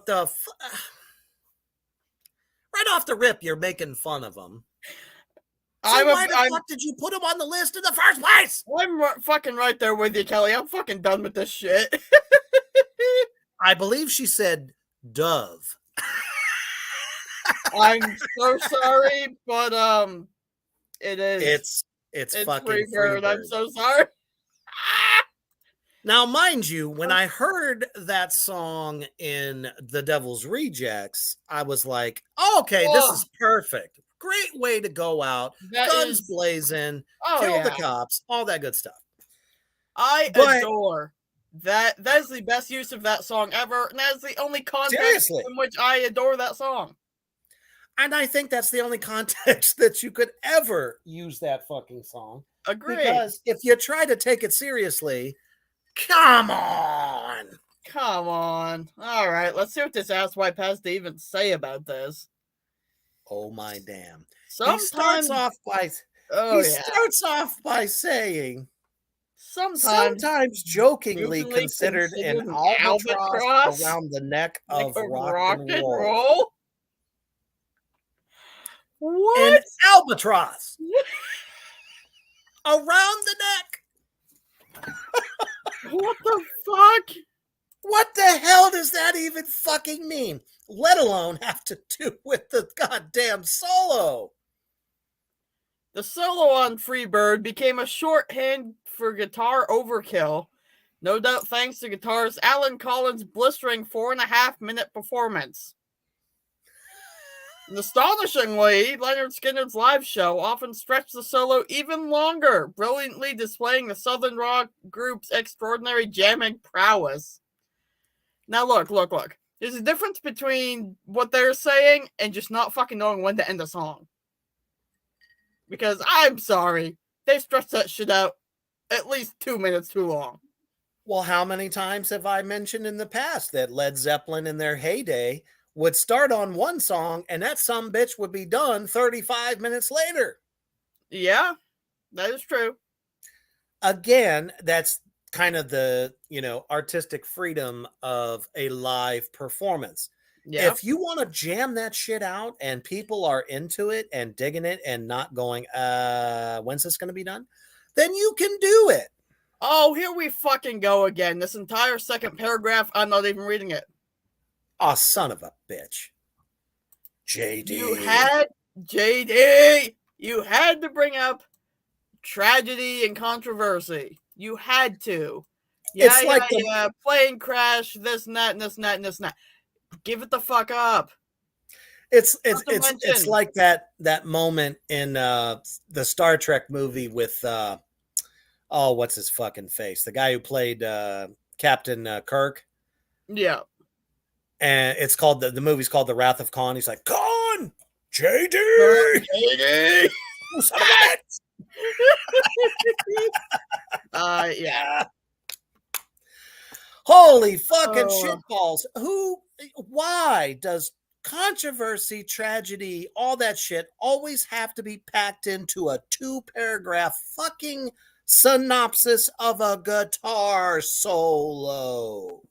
rip, you're making fun of him. So why the fuck did you put him on the list in the first place? I'm fucking right there with you, Kelly. I'm fucking done with this shit. I believe she said dove. I'm so sorry, but it is. It's fucking Freebird. Freebird. I'm so sorry. Now, mind you, when I heard that song in The Devil's Rejects, I was like, oh, okay, this is perfect. Great way to go out. That Guns is- blazing, Oh, kill yeah. the cops, all that good stuff. I But- adore that. That is the best use of that song ever, and that is the only context Seriously. in which I adore that song. And I think that's the only context that you could ever use that fucking song. Agree. Because if you try to take it seriously, come on. Come on. All right, let's see what this asswipe has to even say about this. Oh my damn. Sometimes, He starts off by saying sometimes jokingly considered an albatross around the neck of rock and roll. What? An albatross around the neck. What the fuck? What the hell does that even fucking mean? Let alone have to do with the goddamn solo. The solo on Freebird became a shorthand for guitar overkill, no doubt thanks to guitarist Alan Collins' blistering 4.5-minute performance. And astonishingly, Leonard Skinner's live show often stretched the solo even longer, brilliantly displaying the Southern rock group's extraordinary jamming prowess. Now look. There's a difference between what they're saying and just not fucking knowing when to end a song. Because I'm sorry, they stretched that shit out at least 2 minutes too long. Well, how many times have I mentioned in the past that Led Zeppelin in their heyday would start on one song and that sumbitch would be done 35 minutes later? Yeah, that is true. Again, that's kind of the, artistic freedom of a live performance. Yeah. If you want to jam that shit out and people are into it and digging it and not going, when's this going to be done? Then you can do it. Oh, here we fucking go again. This entire second paragraph, I'm not even reading it. Oh, son of a bitch. JD. You had to bring up tragedy and controversy. You had to. It's like plane crash, this and that, and this and that, and this and that. Give it the fuck up. It's like that moment in the Star Trek movie with what's his fucking face? The guy who played Captain Kirk. Yeah. And it's called the movie's called The Wrath of Khan. He's like, Khan, JD. JD. Son of a bitch. Yeah. Holy fucking shitballs. Why does controversy, tragedy, all that shit always have to be packed into a 2-paragraph fucking synopsis of a guitar solo?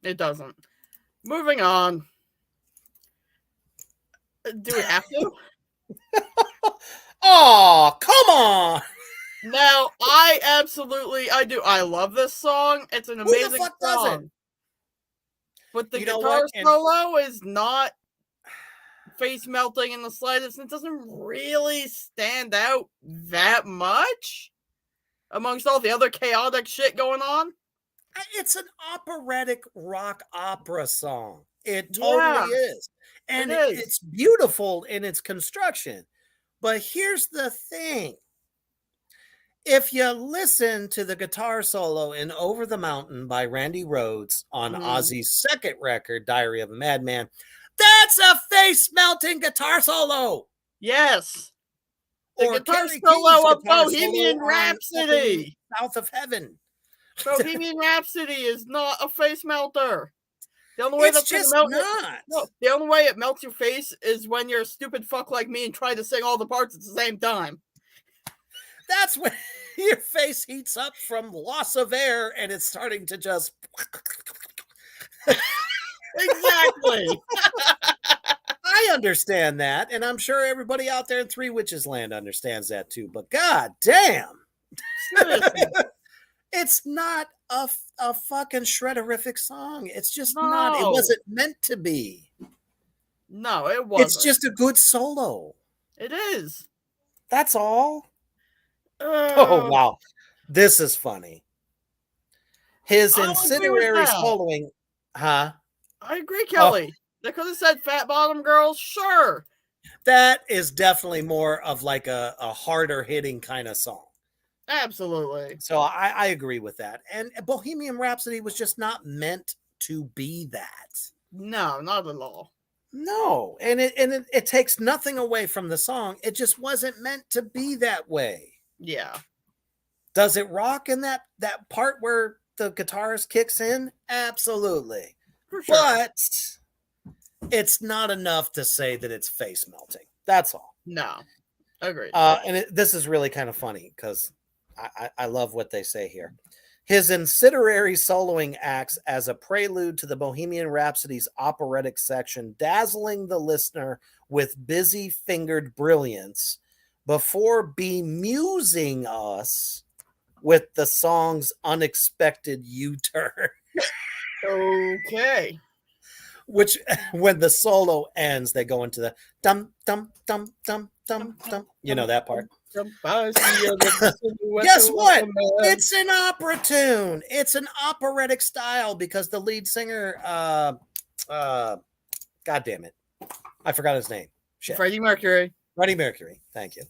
It doesn't. Moving on. Do we have to? Oh, come on. Now, I do. I love this song. It's an Who the amazing fuck does it? song. But the You know guitar what? And solo is not face melting in the slightest. It doesn't really stand out that much amongst all the other chaotic shit going on. it's an operatic rock opera song. It Yeah, totally is. And it is. it's beautiful in its construction. But here's the thing. If you listen to the guitar solo in Over the Mountain by Randy Rhoads on Ozzy's second record, Diary of a Madman, that's a face-melting guitar solo. Yes. The Or guitar Kerry solo King's of guitar Bohemian solo on Rhapsody. South of Heaven. Bohemian Rhapsody is not a face melter. The only way It's that's just gonna melt not. No, the only way it melts your face is when you're a stupid fuck like me and try to sing all the parts at the same time. That's when your face heats up from loss of air and it's starting to just. Exactly. I understand that, and I'm sure everybody out there in Three Witches Land understands that too. But god damn, Seriously. it's not a fucking shredderific song. It's just not. It No. wasn't meant to be. No, it wasn't. It's just a good solo. It is. That's all. Oh wow, this is funny. His I'll agree with incendiary that. soloing, huh? I agree, Kelly. They could have said Fat Bottom Girls, sure. That is definitely more of like a harder hitting kind of song. Absolutely. So I agree with that. And Bohemian Rhapsody was just not meant to be that. No, not at all. No, and it takes nothing away from the song. It just wasn't meant to be that way. Yeah. Does it rock in that part where the guitarist kicks in? Absolutely. For sure. But it's not enough to say that it's face melting. That's all. No. Agreed. And this is really kind of funny because I love what they say here. His incendiary soloing acts as a prelude to the Bohemian Rhapsody's operatic section, dazzling the listener with busy-fingered brilliance before bemusing us with the song's unexpected U-turn. Okay. Which, when the solo ends, they go into the dum dum dum dum dum dum. You know that part. Guess what? It's an opera tune. It's an operatic style because the lead singer, God damn it, I forgot his name. Shit. Freddie Mercury. Freddie Mercury. Thank you.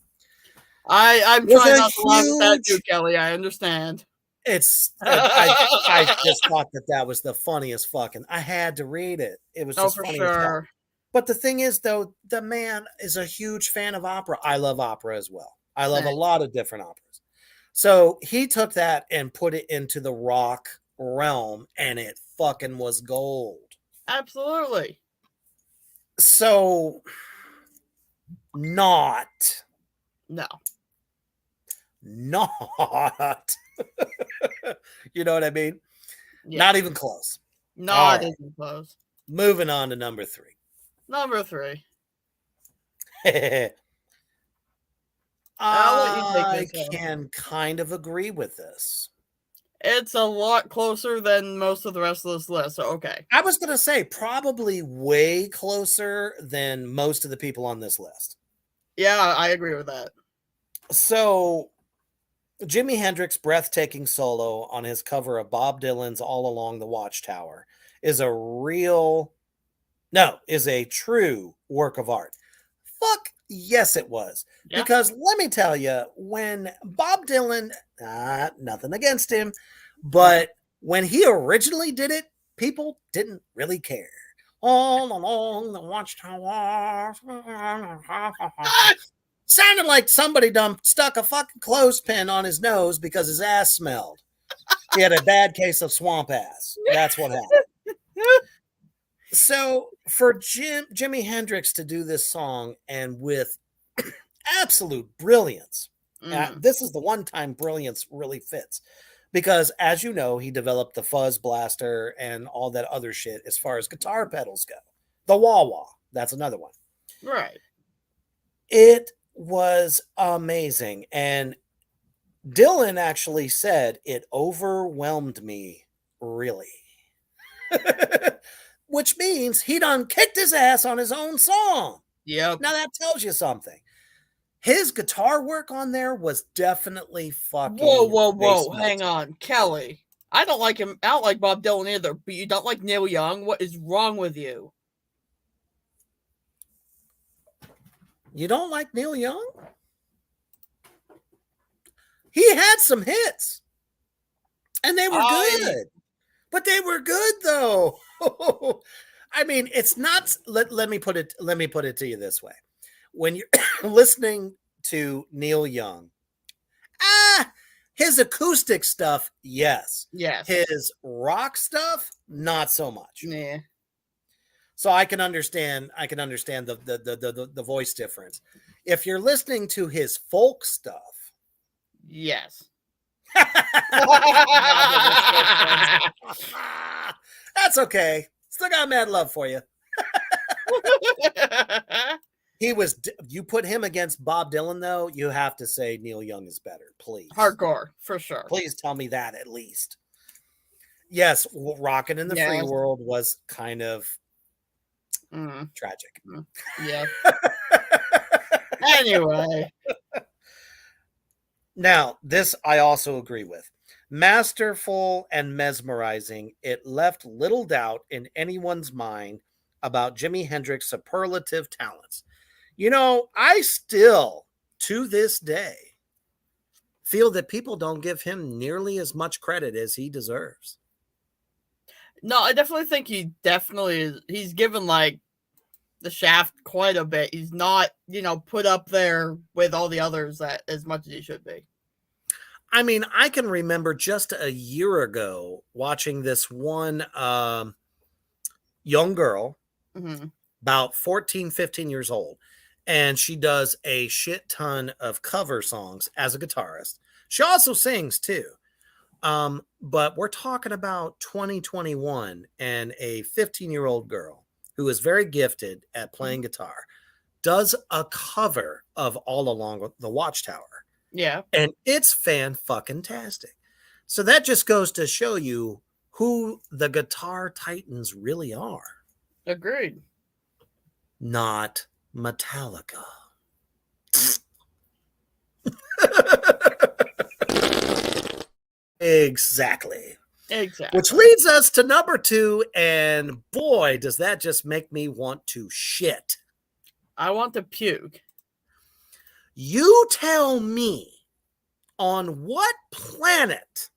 I'm Was trying a not to laugh at that too, huge- Kelly. I understand. It's I just thought that was the funniest fucking. I had to read it. It was just for funny as hell. sure. But the thing is, though, the man is a huge fan of opera. I love opera as well. I love a Same. lot of different operas. So he took that and put it into the rock realm, and it fucking was gold. Absolutely. So, not. No. You know what I mean? Yeah. Not even close. Not right. even close. Moving on to number 3. Number 3. I let you take this one. can kind of agree with this. It's a lot closer than most of the rest of this list, so okay. I was going to say probably way closer than most of the people on this list. Yeah, I agree with that. So, Jimi Hendrix's breathtaking solo on his cover of Bob Dylan's All Along the Watchtower is a true work of art. Fuck yes, it was. Yeah. Because let me tell you, when Bob Dylan, nothing against him, but when he originally did it, people didn't really care. All along the watchtower. Sounded like somebody stuck a fucking clothespin on his nose because his ass smelled. He had a bad case of swamp ass. That's what happened. So for Jimi Hendrix to do this song and with absolute brilliance, this is the one time brilliance really fits. Because as you know, he developed the fuzz blaster and all that other shit as far as guitar pedals go. The wah-wah, that's another one. Right. It was amazing. And Dylan actually said it overwhelmed me, really. Which means he done kicked his ass on his own song. Yep. Now that tells you something. His guitar work on there was definitely fucking. Whoa. Hang on. Kelly. I don't like him. I don't like Bob Dylan either, but you don't like Neil Young? What is wrong with you? You don't like Neil Young? He had some hits. And they were good. But they were good though. I mean, it's not let me put it to you this way. When you're listening to Neil Young, his acoustic stuff, yes. His rock stuff, not so much. Yeah. So I can understand the voice difference. If you're listening to his folk stuff, yes. That's okay. Still got mad love for you. You put him against Bob Dylan, though, you have to say Neil Young is better, please. Hardcore, for sure. Please tell me that at least. Yes, Rockin' in the Free World was kind of tragic. Yeah. Anyway. Now, this I also agree with. Masterful and mesmerizing, it left little doubt in anyone's mind about Jimi Hendrix's superlative talents. You know, I still, to this day, feel that people don't give him nearly as much credit as he deserves. No, I definitely think he's given like the shaft quite a bit. He's not, put up there with all the others as much as he should be. I mean, I can remember just a year ago watching this one young girl, about 14, 15 years old, and she does a shit ton of cover songs as a guitarist. She also sings too. But we're talking about 2021 and a 15-year-old girl who is very gifted at playing guitar does a cover of All Along the Watchtower. Yeah. And it's fan-fucking-tastic. So that just goes to show you who the guitar titans really are. Agreed. Not Metallica. Exactly. Which leads us to number 2, and boy, does that just make me want to shit. I want to puke. You tell me, on what planet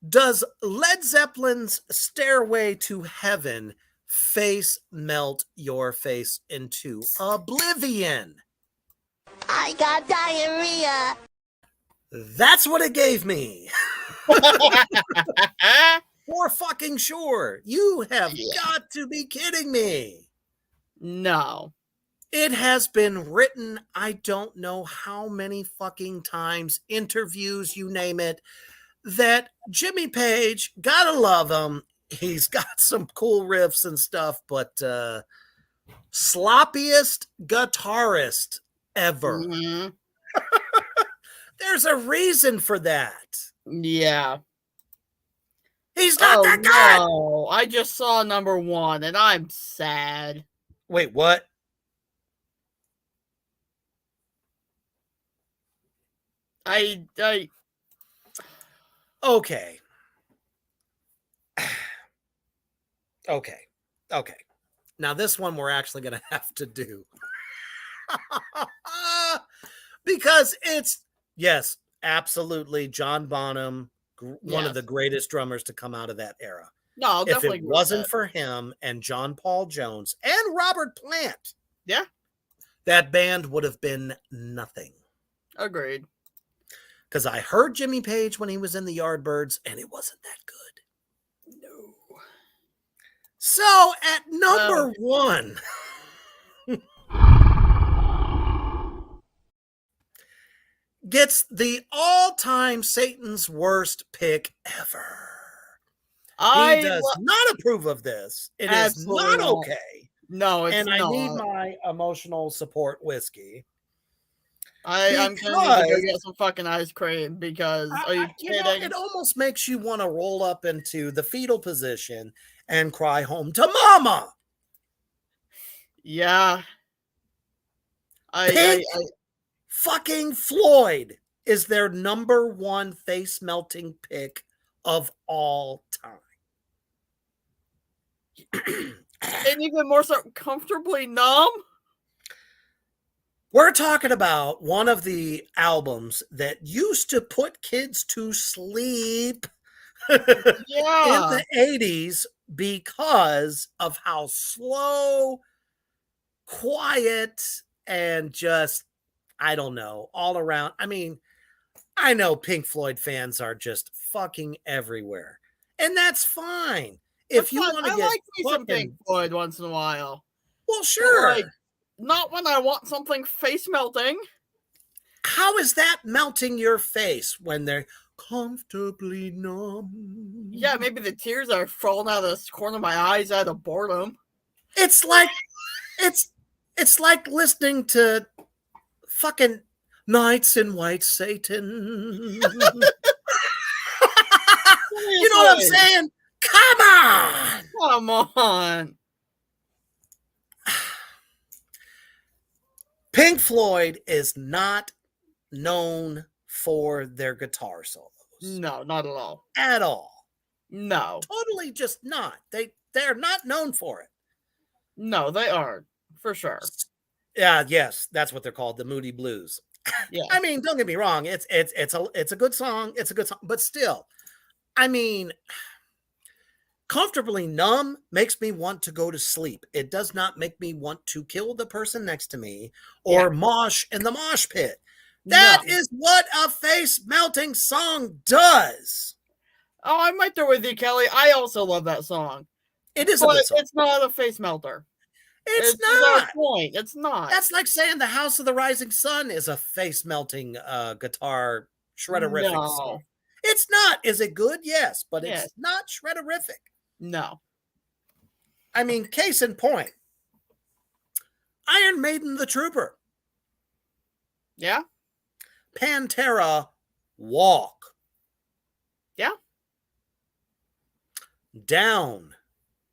does Led Zeppelin's Stairway to Heaven face melt your face into oblivion? I got diarrhea. That's what it gave me. For fucking sure. You have got to be kidding me. No. It has been written, I don't know how many fucking times, interviews, you name it, that Jimmy Page, gotta love him. He's got some cool riffs and stuff, but sloppiest guitarist ever. Mm-hmm. There's a reason for that. Yeah. He's not that good. No. I just saw number 1 and I'm sad. Wait, what? Okay. Okay. Now this one we're actually going to have to do. Because it's, yes, absolutely John Bonham, one of the greatest drummers to come out of that era. No, if it wasn't for him and John Paul Jones and Robert Plant, that band would have been nothing. Agreed. Because I heard Jimmy Page when he was in the Yardbirds, and it wasn't that good. No. So at number one, gets the all-time Satan's worst pick ever. He does not approve of this. It is not okay. No, it's and not. I need my emotional support whiskey. I'm gonna need to go get some fucking ice cream because are you kidding? It almost makes you want to roll up into the fetal position and cry home to mama. Yeah. Fucking Floyd is their number one face melting pick of all time. And even more so, Comfortably Numb. We're talking about one of the albums that used to put kids to sleep in the 80s because of how slow, quiet, and just, I don't know, all around. I mean, I know Pink Floyd fans are just fucking everywhere, and that's fine. If you want to get like me some Pink Floyd once in a while. Well, sure. Like, not when I want something face melting. How is that melting your face when they're comfortably numb? Yeah, maybe the tears are falling out of the corner of my eyes out of boredom. It's like it's like listening to fucking Nights in White Satan. You know what I'm saying? Come on! Come on! Pink Floyd is not known for their guitar solos. No, not at all. At all. No. Totally just not. They're not known for it. No, they are. For sure. Yeah, yes, that's what they're called, the Moody Blues. Yeah. I mean, don't get me wrong, it's a good song. It's a good song, but still, I mean, Comfortably Numb makes me want to go to sleep. It does not make me want to kill the person next to me or mosh in the mosh pit. That is what a face melting song does. Oh, I'm right there with you, Kelly. I also love that song. It is a good song. It's not a face melter. It's not. Point. It's not. That's like saying The House of the Rising Sun is a face melting guitar shredderific song. It's not. Is it good? Yes, but it's not shredderific. No. I mean, case in point, Iron Maiden the Trooper. Yeah. Pantera Walk. Yeah. Down.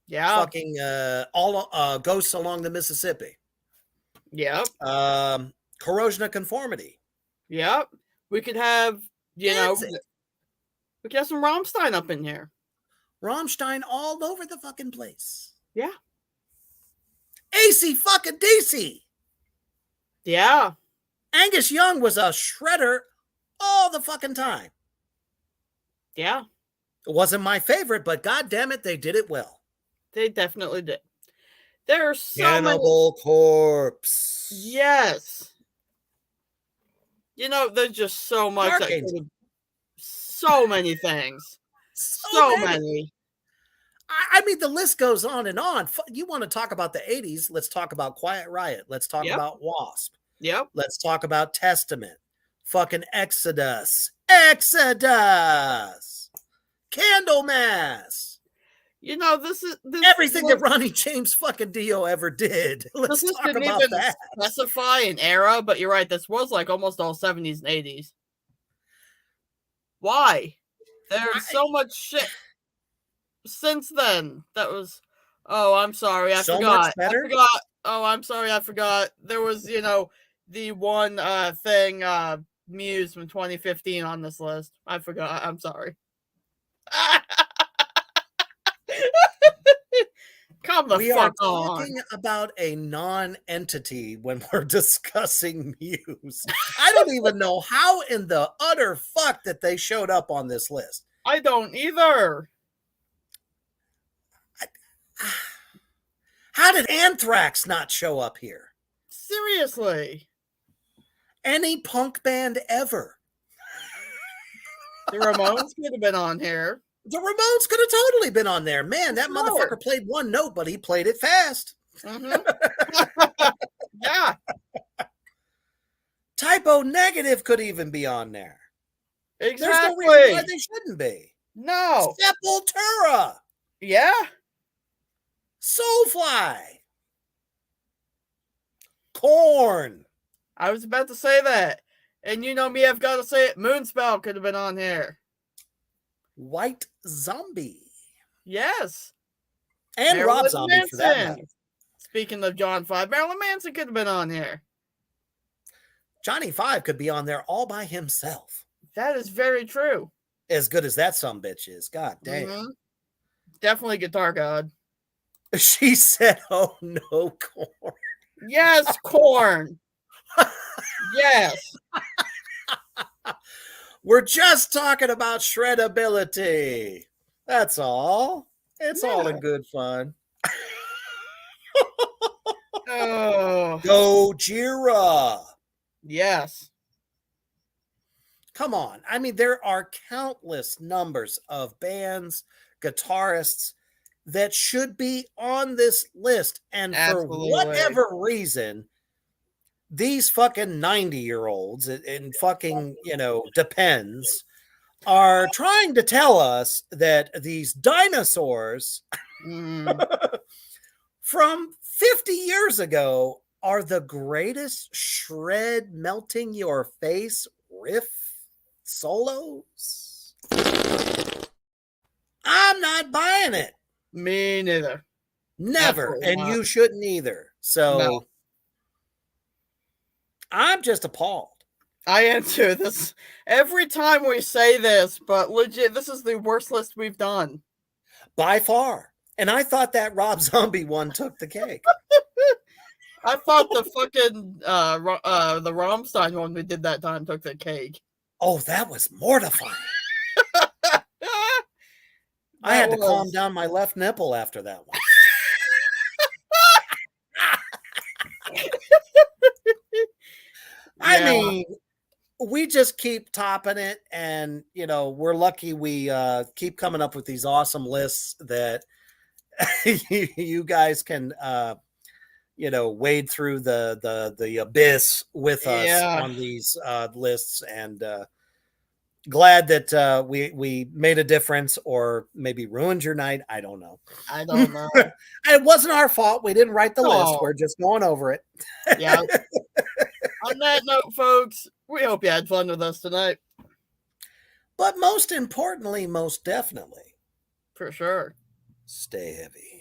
Yeah. Fucking all Ghosts Along the Mississippi. Yep. Corrosion of Conformity. Yep. We could have, we could have some Rammstein up in here. Rammstein all over the fucking place. Yeah. AC fucking DC. Yeah. Angus Young was a shredder all the fucking time. Yeah. It wasn't my favorite, but god damn it, they did it well. They definitely did. There are so Cannibal Corpse. Yes. There's just so much. So many things. So many. I mean, the list goes on and on. You want to talk about the 80s? Let's talk about Quiet Riot. Let's talk about Wasp. Yep. Let's talk about Testament. Fucking Exodus. Candlemass. This is everything that Ronnie James fucking Dio ever did. Let's talk about that. Specify an era, but you're right. This was like almost all 70s and 80s. Why? There's so much shit since then. That was. Oh, I'm sorry. I forgot. I forgot. Oh, I'm sorry. I forgot. There was, the one thing Muse from 2015 on this list. I forgot. I'm sorry. Come the fuck on. We are talking about a non-entity when we're discussing Muse. I don't even know how in the utter fuck that they showed up on this list. I don't either. How did Anthrax not show up here? Seriously. Any punk band ever. The Ramones could have been on here. The Ramones could have totally been on there. Man, that Sure. motherfucker played one note, but he played it fast. Mm-hmm. Yeah. Typo Negative could even be on there. Exactly. There's no reason why they shouldn't be. No. Sepultura. Yeah. Soulfly. Korn. I was about to say that. And you know me, I've got to say it. Moonspell could have been on here. White Zombie. Yes. And Rob Marilyn Zombie for that Manson. matter. Speaking of John 5, Marilyn Manson could have been on here. Johnny Five could be on there all by himself. That is very true. As good as that sumbitch is. God damn. Mhm. Definitely Guitar God. She said, oh no, Korn. Yes, Korn. Yes. We're just talking about shreddability. That's all. It's all in Yeah. good fun. Oh, Gojira. yes. Come on. I mean, there are countless numbers of bands, guitarists that should be on this list. And Absolutely. for whatever reason, these fucking 90-year-olds and fucking, depends, are trying to tell us that these dinosaurs Mm. from 50 years ago are the greatest shred melting your face riff solos. I'm not buying it. Me neither. Never. Absolutely And not. you shouldn't either. So No. I'm just appalled. I am too. This every time we say this, but legit, this is the worst list we've done. By far. And I thought that Rob Zombie one took the cake. I thought the fucking the Rammstein one we did that time took the cake. Oh, that was mortifying. I That had to calm was- down my left nipple after that one. I Yeah. mean, we just keep topping it, and we're lucky we keep coming up with these awesome lists that you guys can wade through the abyss with us Yeah. on these lists, and glad that we made a difference, or maybe ruined your night. I don't know. I don't know. It wasn't our fault. We didn't write the list. No. We're just going over it. Yeah. On that note, folks, we hope you had fun with us tonight. But most importantly, most definitely, For sure. stay heavy.